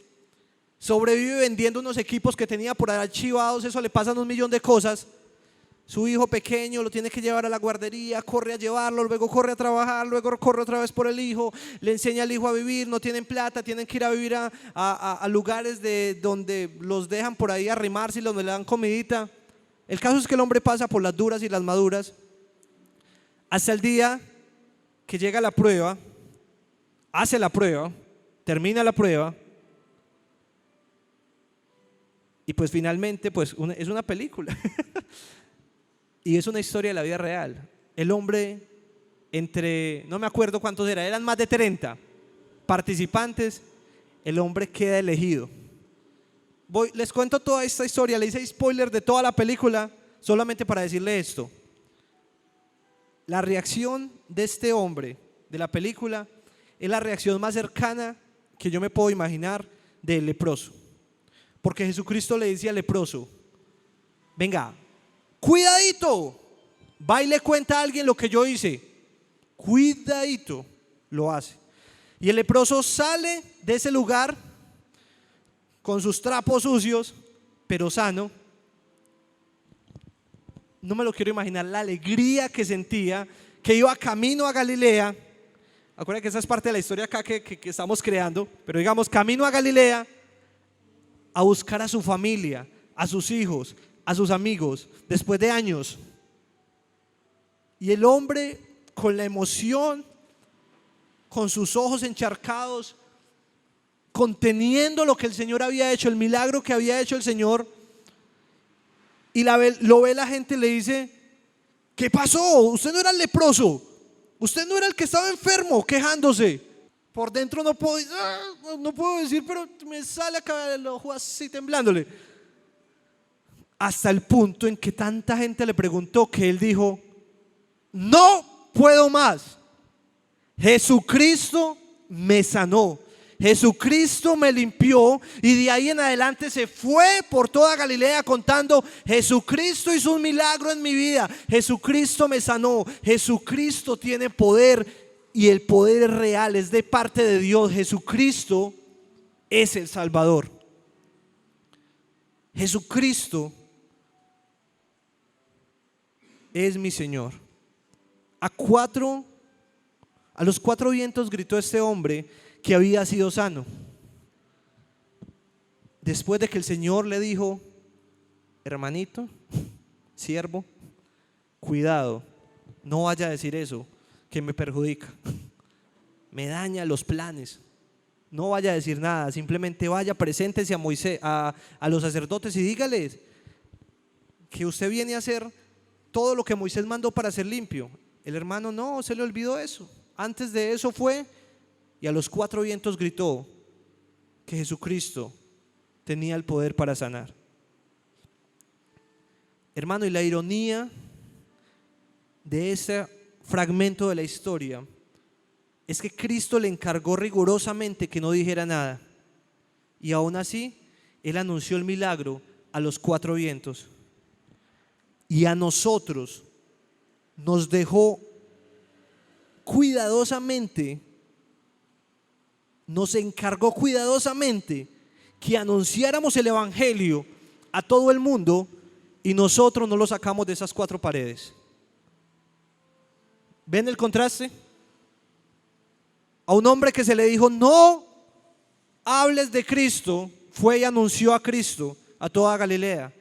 sobrevive vendiendo unos equipos que tenía por ahí archivados, eso le pasan 1.000.000 de cosas. Su hijo pequeño lo tiene que llevar a la guardería, corre a llevarlo, luego corre a trabajar, luego corre otra vez por el hijo, le enseña al hijo a vivir, no tienen plata, tienen que ir a vivir a lugares donde los dejan por ahí arrimarse y donde le dan comidita. El caso es que el hombre pasa por las duras y las maduras hasta el día que llega la prueba, hace la prueba, termina la prueba, y pues finalmente pues es una película y es una historia de la vida real. El hombre, entre, no me acuerdo cuántos eran más de 30 participantes, el hombre queda elegido. Les cuento toda esta historia, le hice spoiler de toda la película solamente para decirle esto. La reacción de este hombre de la película es la reacción más cercana que yo me puedo imaginar del leproso, porque Jesucristo le dice al leproso: venga, cuidadito, va y le cuenta a alguien lo que yo hice. Cuidadito, lo hace. Y el leproso sale de ese lugar con sus trapos sucios, pero sano. No me lo quiero imaginar la alegría que sentía, que iba camino a Galilea. Acuérdense que esa es parte de la historia acá que estamos creando, pero digamos, camino a Galilea a buscar a su familia, a sus hijos, a sus amigos, después de años. Y el hombre, con la emoción, con sus ojos encharcados, conteniendo lo que el Señor había hecho, el milagro que había hecho el Señor, y lo ve la gente y le dice: ¿qué pasó? Usted no era el leproso, usted no era el que estaba enfermo, quejándose. Por dentro no puedo decir, pero me sale acá el ojo así temblándole. Hasta el punto en que tanta gente le preguntó que él dijo: no puedo más, Jesucristo me sanó, Jesucristo me limpió, y de ahí en adelante se fue por toda Galilea contando: Jesucristo hizo un milagro en mi vida, Jesucristo me sanó, Jesucristo tiene poder, y el poder es real, es de parte de Dios. Jesucristo es el Salvador. Jesucristo es mi Señor. A los cuatro vientos gritó este hombre que había sido sano. Después de que el Señor le dijo: hermanito, siervo, cuidado, no vaya a decir eso, que me perjudica, me daña los planes. No vaya a decir nada, simplemente vaya, preséntese a Moisés, a los sacerdotes, y dígales que usted viene a hacer todo lo que Moisés mandó para ser limpio. El hermano no, se le olvidó eso. Antes de eso fue, y a los cuatro vientos gritó que Jesucristo tenía el poder para sanar. Hermano, y la ironía de ese fragmento de la historia es que Cristo le encargó rigurosamente que no dijera nada, y aún así Él anunció el milagro a los cuatro vientos. Y a nosotros nos dejó cuidadosamente, nos encargó cuidadosamente que anunciáramos el evangelio a todo el mundo, y nosotros no lo sacamos de esas cuatro paredes. ¿Ven el contraste? A un hombre que se le dijo: no hables de Cristo, fue y anunció a Cristo a toda Galilea.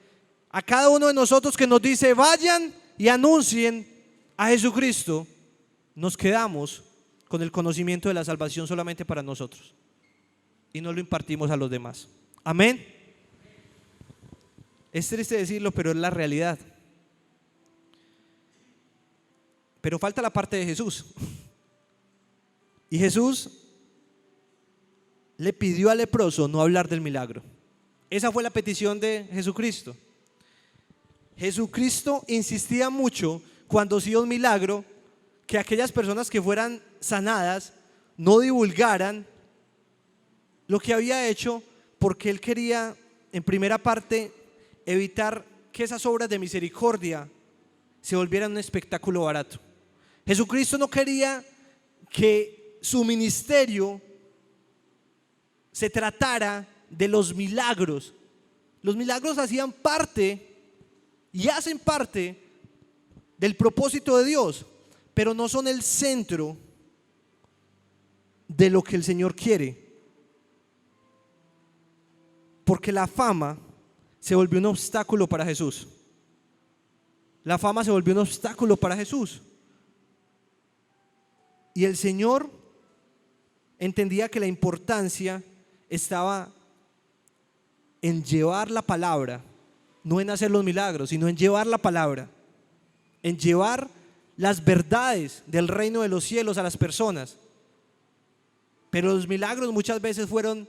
A cada uno de nosotros que nos dice: vayan y anuncien a Jesucristo, nos quedamos con el conocimiento de la salvación solamente para nosotros y no lo impartimos a los demás. Amén. Es triste decirlo, pero es la realidad. Pero falta la parte de Jesús. Y Jesús le pidió al leproso no hablar del milagro. Esa fue la petición de Jesucristo. Jesucristo insistía mucho cuando hacía un milagro que aquellas personas que fueran sanadas no divulgaran lo que había hecho, porque Él quería, en primera parte, evitar que esas obras de misericordia se volvieran un espectáculo barato. Jesucristo no quería que su ministerio se tratara de los milagros. Los milagros hacían parte y hacen parte del propósito de Dios, pero no son el centro de lo que el Señor quiere. Porque la fama se volvió un obstáculo para Jesús. La fama se volvió un obstáculo para Jesús. Y el Señor entendía que la importancia estaba en llevar la palabra, no en hacer los milagros, sino en llevar la palabra, en llevar las verdades del reino de los cielos a las personas. Pero los milagros muchas veces fueron,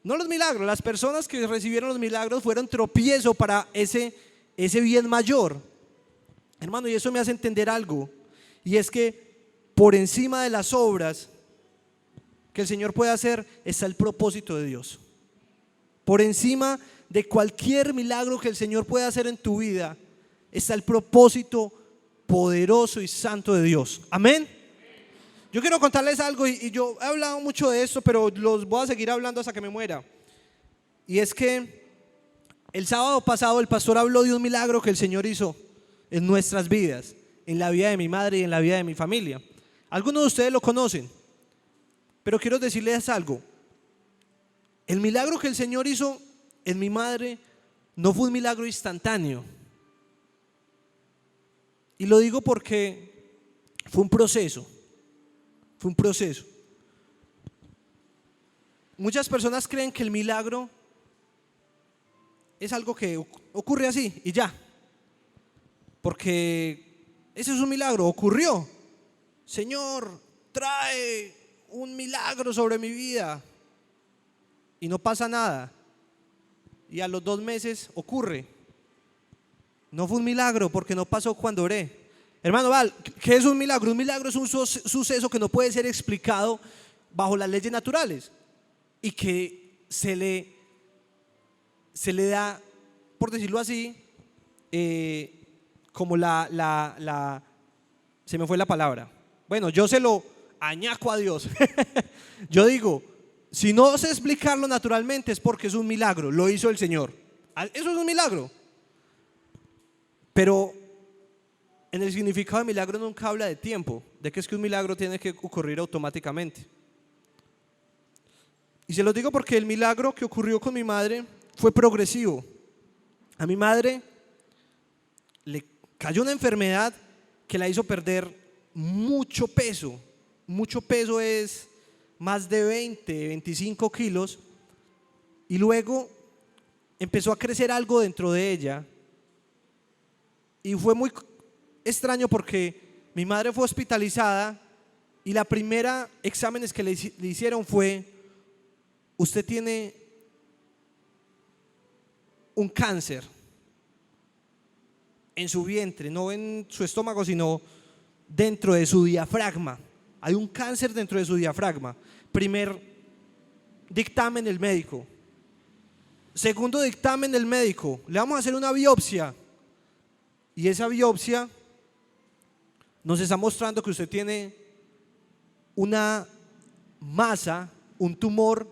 no los milagros, las personas que recibieron los milagros fueron tropiezo para ese bien mayor. Hermano, y eso me hace entender algo, y es que por encima de las obras que el Señor puede hacer está el propósito de Dios. Por encima de cualquier milagro que el Señor pueda hacer en tu vida está el propósito poderoso y santo de Dios. Amén. Yo quiero contarles algo, y yo he hablado mucho de esto, pero los voy a seguir hablando hasta que me muera. Y es que el sábado pasado el pastor habló de un milagro que el Señor hizo en nuestras vidas, en la vida de mi madre y en la vida de mi familia. Algunos de ustedes lo conocen, pero quiero decirles algo. El milagro que el Señor hizo en mi madre no fue un milagro instantáneo. Y lo digo porque fue un proceso. Fue un proceso. Muchas personas creen que el milagro es algo que ocurre así y ya. Porque ese es un milagro, ocurrió. Señor, trae un milagro sobre mi vida. Y no pasa nada. Y a los 2 meses ocurre. No fue un milagro porque no pasó cuando oré. Hermano Val, ¿qué es un milagro? Un milagro es un suceso que no puede ser explicado bajo las leyes naturales. y que se le da, por decirlo así, como se me fue la palabra. Bueno, yo se lo añaco a Dios. Yo digo, si no sé explicarlo naturalmente es porque es un milagro, lo hizo el Señor. Eso es un milagro. Pero en el significado de milagro nunca habla de tiempo, de que es que un milagro tiene que ocurrir automáticamente. Y se lo digo porque el milagro que ocurrió con mi madre fue progresivo. A mi madre le cayó una enfermedad que la hizo perder mucho peso. Mucho peso es más de 20, 25 kilos. Y luego empezó a crecer algo dentro de ella. Y fue muy extraño porque mi madre fue hospitalizada y la primera exámenes que le hicieron fue: usted tiene un cáncer en su vientre, no en su estómago, sino dentro de su diafragma. Hay un cáncer dentro de su diafragma. Primer dictamen del médico. Segundo dictamen del médico: le vamos a hacer una biopsia. Y esa biopsia nos está mostrando que usted tiene una masa, un tumor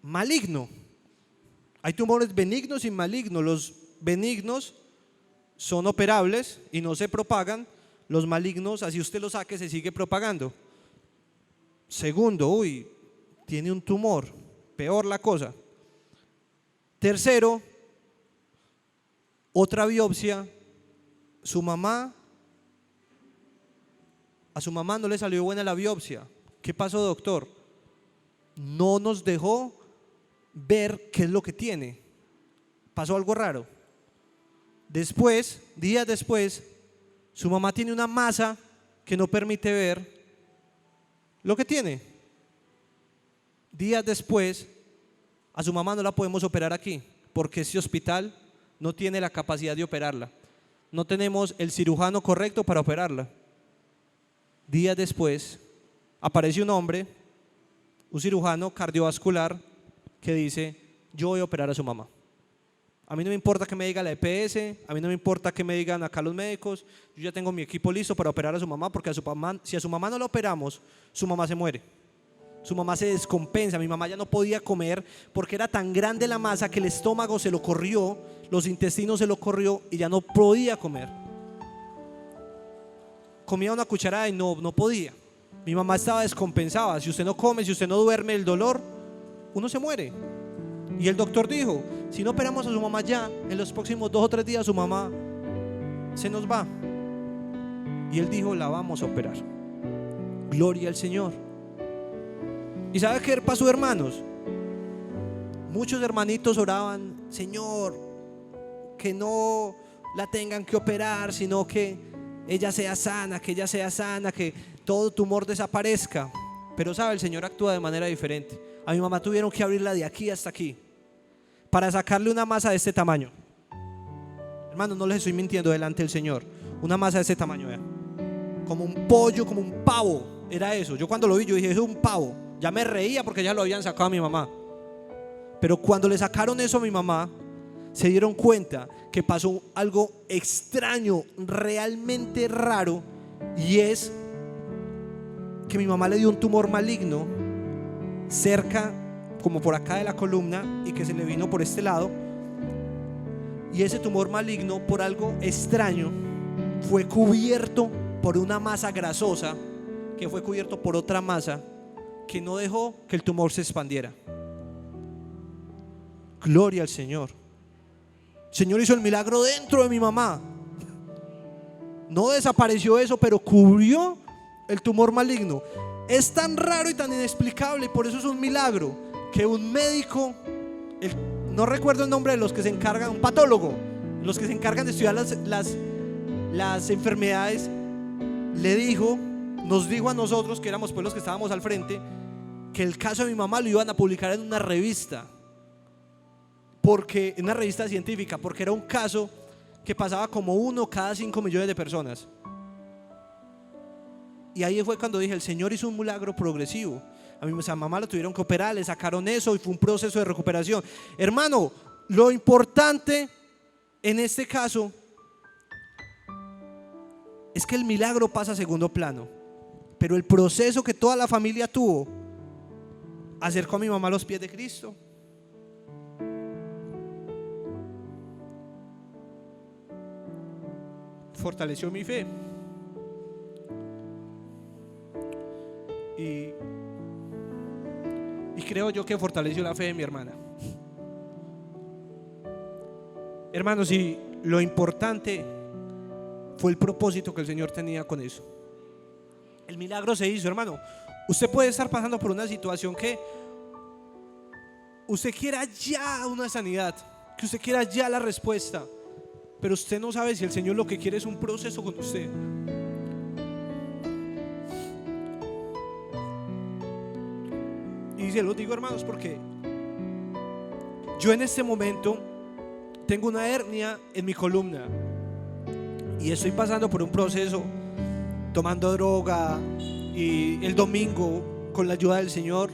maligno. Hay tumores benignos y malignos. Los benignos son operables y no se propagan. Los malignos, así usted lo saque, se sigue propagando. Segundo, tiene un tumor, peor la cosa. Tercero, otra biopsia. A su mamá no le salió buena la biopsia. ¿Qué pasó, doctor? No nos dejó ver qué es lo que tiene. Pasó algo raro. Después, días después, su mamá tiene una masa que no permite ver lo que tiene. Días después, a su mamá no la podemos operar aquí porque este hospital no tiene la capacidad de operarla. No tenemos el cirujano correcto para operarla. Días después, aparece un hombre, un cirujano cardiovascular, que dice: yo voy a operar a su mamá. A mí no me importa que me diga la EPS, a mí no me importa que me digan acá los médicos, yo ya tengo mi equipo listo para operar a su mamá, porque si a su mamá no la operamos, su mamá se muere. Su mamá se descompensa. Mi mamá ya no podía comer porque era tan grande la masa que el estómago se lo corrió, los intestinos se lo corrió y ya no podía comer. Comía una cucharada y no podía. Mi mamá estaba descompensada. Si usted no come, si usted no duerme, el dolor, uno se muere. Y el doctor dijo: si no operamos a su mamá ya, en los próximos 2 o 3 días su mamá se nos va. Y él dijo: la vamos a operar. Gloria al Señor. ¿Y sabe qué pasó, hermanos? Muchos hermanitos oraban: Señor, que no la tengan que operar, sino que ella sea sana, que todo tumor desaparezca. Pero sabe, el Señor actúa de manera diferente. A mi mamá tuvieron que abrirla de aquí hasta aquí para sacarle una masa de este tamaño. Hermano, no les estoy mintiendo delante del Señor. Una masa de este tamaño, vean. Como un pollo, como un pavo. Era eso. Yo cuando lo vi, yo dije: eso es un pavo. Ya me reía porque ya lo habían sacado a mi mamá. Pero cuando le sacaron eso a mi mamá, se dieron cuenta que pasó algo extraño, realmente raro. Y es que mi mamá le dio un tumor maligno cerca, como por acá de la columna, y que se le vino por este lado. Y ese tumor maligno, por algo extraño, fue cubierto por una masa grasosa, que fue cubierto por otra masa que no dejó que el tumor se expandiera. Gloria al Señor. El Señor hizo el milagro dentro de mi mamá. No desapareció eso, pero cubrió el tumor maligno. Es tan raro y tan inexplicable, y por eso es un milagro, que un médico, no recuerdo el nombre de los que se encargan, un patólogo, los que se encargan de estudiar las enfermedades, nos dijo a nosotros, que éramos pues los que estábamos al frente, que el caso de mi mamá lo iban a publicar en una revista, en una revista científica, porque era un caso que pasaba como 1 cada 5 millones de personas. Y ahí fue cuando dije: el Señor hizo un milagro progresivo. A mi mamá la tuvieron que operar, le sacaron eso y fue un proceso de recuperación. Hermano, lo importante en este caso es que el milagro pasa a segundo plano, pero el proceso que toda la familia tuvo acercó a mi mamá a los pies de Cristo. Fortaleció mi fe. Y creo yo que fortaleció la fe de mi hermana. Hermanos, y lo importante fue el propósito que el Señor tenía con eso. El milagro se hizo, hermano. Usted puede estar pasando por una situación que usted quiera ya una sanidad, que usted quiera ya la respuesta, pero usted no sabe si el Señor lo que quiere es un proceso con usted. Y se lo digo, hermanos, porque yo en este momento tengo una hernia en mi columna y estoy pasando por un proceso, tomando droga, y el domingo, con la ayuda del Señor,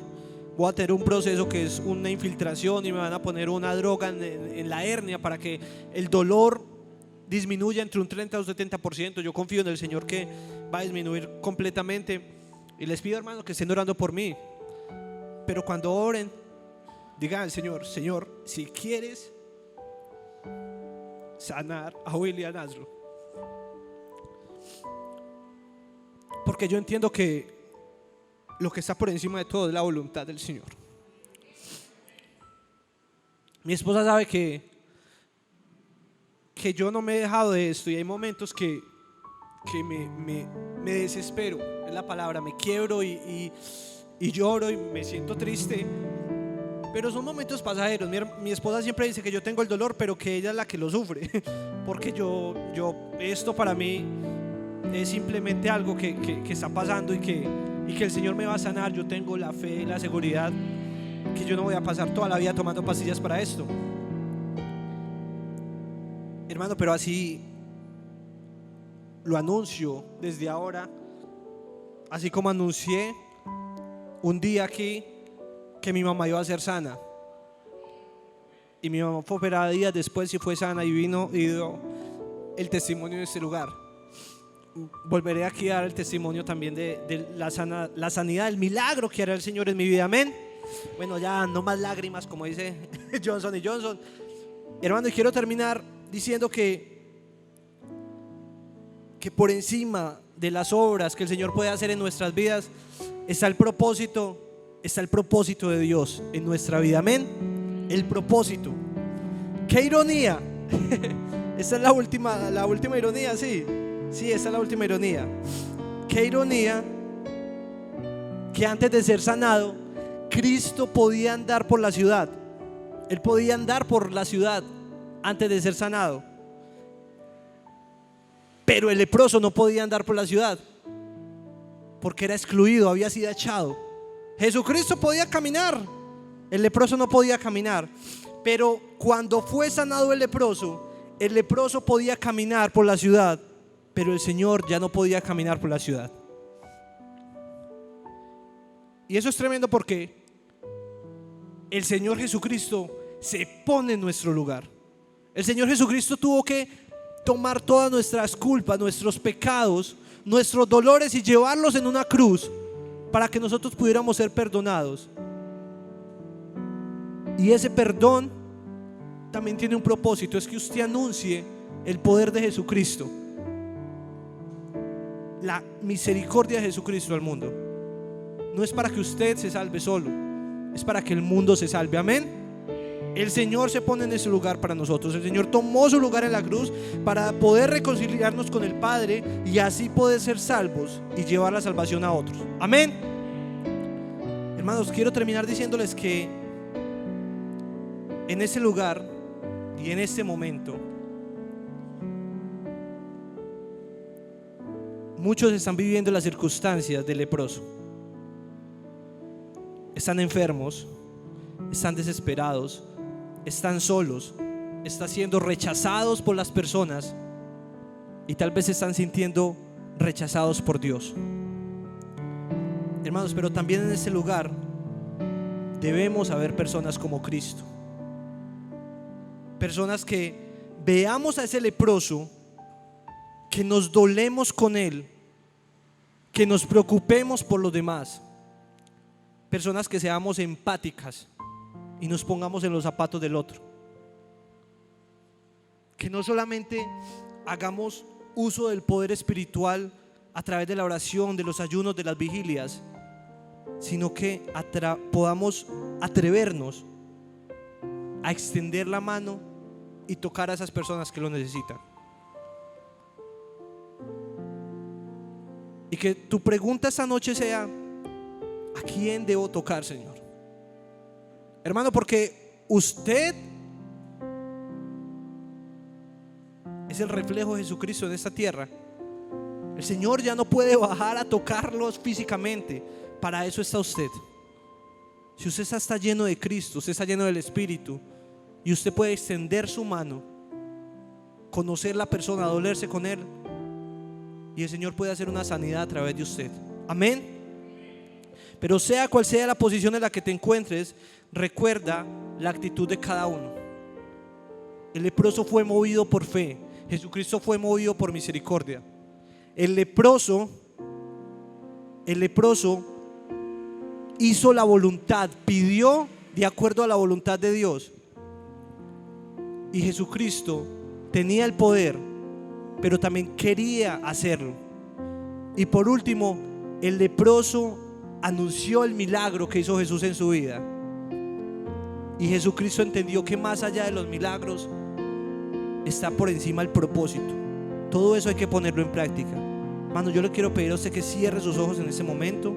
voy a tener un proceso que es una infiltración y me van a poner una droga en la hernia para que el dolor disminuya entre un 30 o 70%. Yo confío en el Señor que va a disminuir completamente, y les pido, hermanos, que estén orando por mí. Pero cuando oren, digan al Señor: Señor, si quieres sanar a William, hazlo. Porque yo entiendo que lo que está por encima de todo es la voluntad del Señor. Mi esposa sabe que yo no me he dejado de esto, y hay momentos que me desespero, es la palabra, me quiebro y lloro y me siento triste, pero son momentos pasajeros. Mi esposa siempre dice que yo tengo el dolor, pero que ella es la que lo sufre, porque yo esto para mí es simplemente algo que está pasando y que el Señor me va a sanar. Yo tengo la fe y la seguridad que yo no voy a pasar toda la vida tomando pastillas para esto, hermano. Pero así lo anuncio desde ahora, así como anuncié un día aquí que mi mamá iba a ser sana, y mi mamá fue operada días después y fue sana, y vino y dio el testimonio en este lugar. Volveré aquí a dar el testimonio también de la sanidad, el milagro que hará el Señor en mi vida. Amén. Bueno, ya no más lágrimas, como dice Johnson & Johnson. Hermano, y quiero terminar diciendo que por encima de las obras que el Señor puede hacer en nuestras vidas está el propósito de Dios en nuestra vida. Amén. El propósito. ¡Qué ironía! Esta es la última ironía, sí, esta es la última ironía. ¡Qué ironía que antes de ser sanado, Cristo podía andar por la ciudad! Él podía andar por la ciudad antes de ser sanado, pero el leproso no podía andar por la ciudad porque era excluido, había sido echado. Jesucristo podía caminar, el leproso no podía caminar. Pero cuando fue sanado el leproso podía caminar por la ciudad, pero el Señor ya no podía caminar por la ciudad. Y eso es tremendo, porque el Señor Jesucristo se pone en nuestro lugar. El Señor Jesucristo tuvo que tomar todas nuestras culpas, nuestros pecados, nuestros dolores, y llevarlos en una cruz para que nosotros pudiéramos ser perdonados. Y ese perdón también tiene un propósito, es que usted anuncie el poder de Jesucristo, la misericordia de Jesucristo al mundo. No es para que usted se salve solo, es para que el mundo se salve. Amén. El Señor se pone en ese lugar para nosotros. El Señor tomó su lugar en la cruz para poder reconciliarnos con el Padre y así poder ser salvos y llevar la salvación a otros. Amén. Hermanos, quiero terminar diciéndoles que en ese lugar y en este momento muchos están viviendo las circunstancias del leproso. Están enfermos, están desesperados, están solos, están siendo rechazados por las personas y tal vez se están sintiendo rechazados por Dios. Hermanos, pero también en este lugar debemos haber personas como Cristo. Personas que veamos a ese leproso, que nos dolemos con él, que nos preocupemos por los demás. Personas que seamos empáticas y nos pongamos en los zapatos del otro. Que no solamente hagamos uso del poder espiritual a través de la oración, de los ayunos, de las vigilias, sino que podamos atrevernos a extender la mano y tocar a esas personas que lo necesitan. Y que tu pregunta esta noche sea: ¿a quién debo tocar, Señor? Hermano, porque usted es el reflejo de Jesucristo en esta tierra. El Señor ya no puede bajar a tocarlos físicamente. Para eso está usted. Si usted está lleno de Cristo, usted está lleno del Espíritu, y usted puede extender su mano, conocer la persona, dolerse con él, y el Señor puede hacer una sanidad a través de usted. Amén. Pero sea cual sea la posición en la que te encuentres, recuerda la actitud de cada uno. El leproso fue movido por fe. Jesucristo fue movido por misericordia. El leproso hizo la voluntad, pidió de acuerdo a la voluntad de Dios. Y Jesucristo tenía el poder, pero también quería hacerlo. Y por último, el leproso anunció el milagro que hizo Jesús en su vida. Y Jesucristo entendió que más allá de los milagros está por encima el propósito. Todo eso hay que ponerlo en práctica. Hermano, yo le quiero pedir a usted que cierre sus ojos en este momento.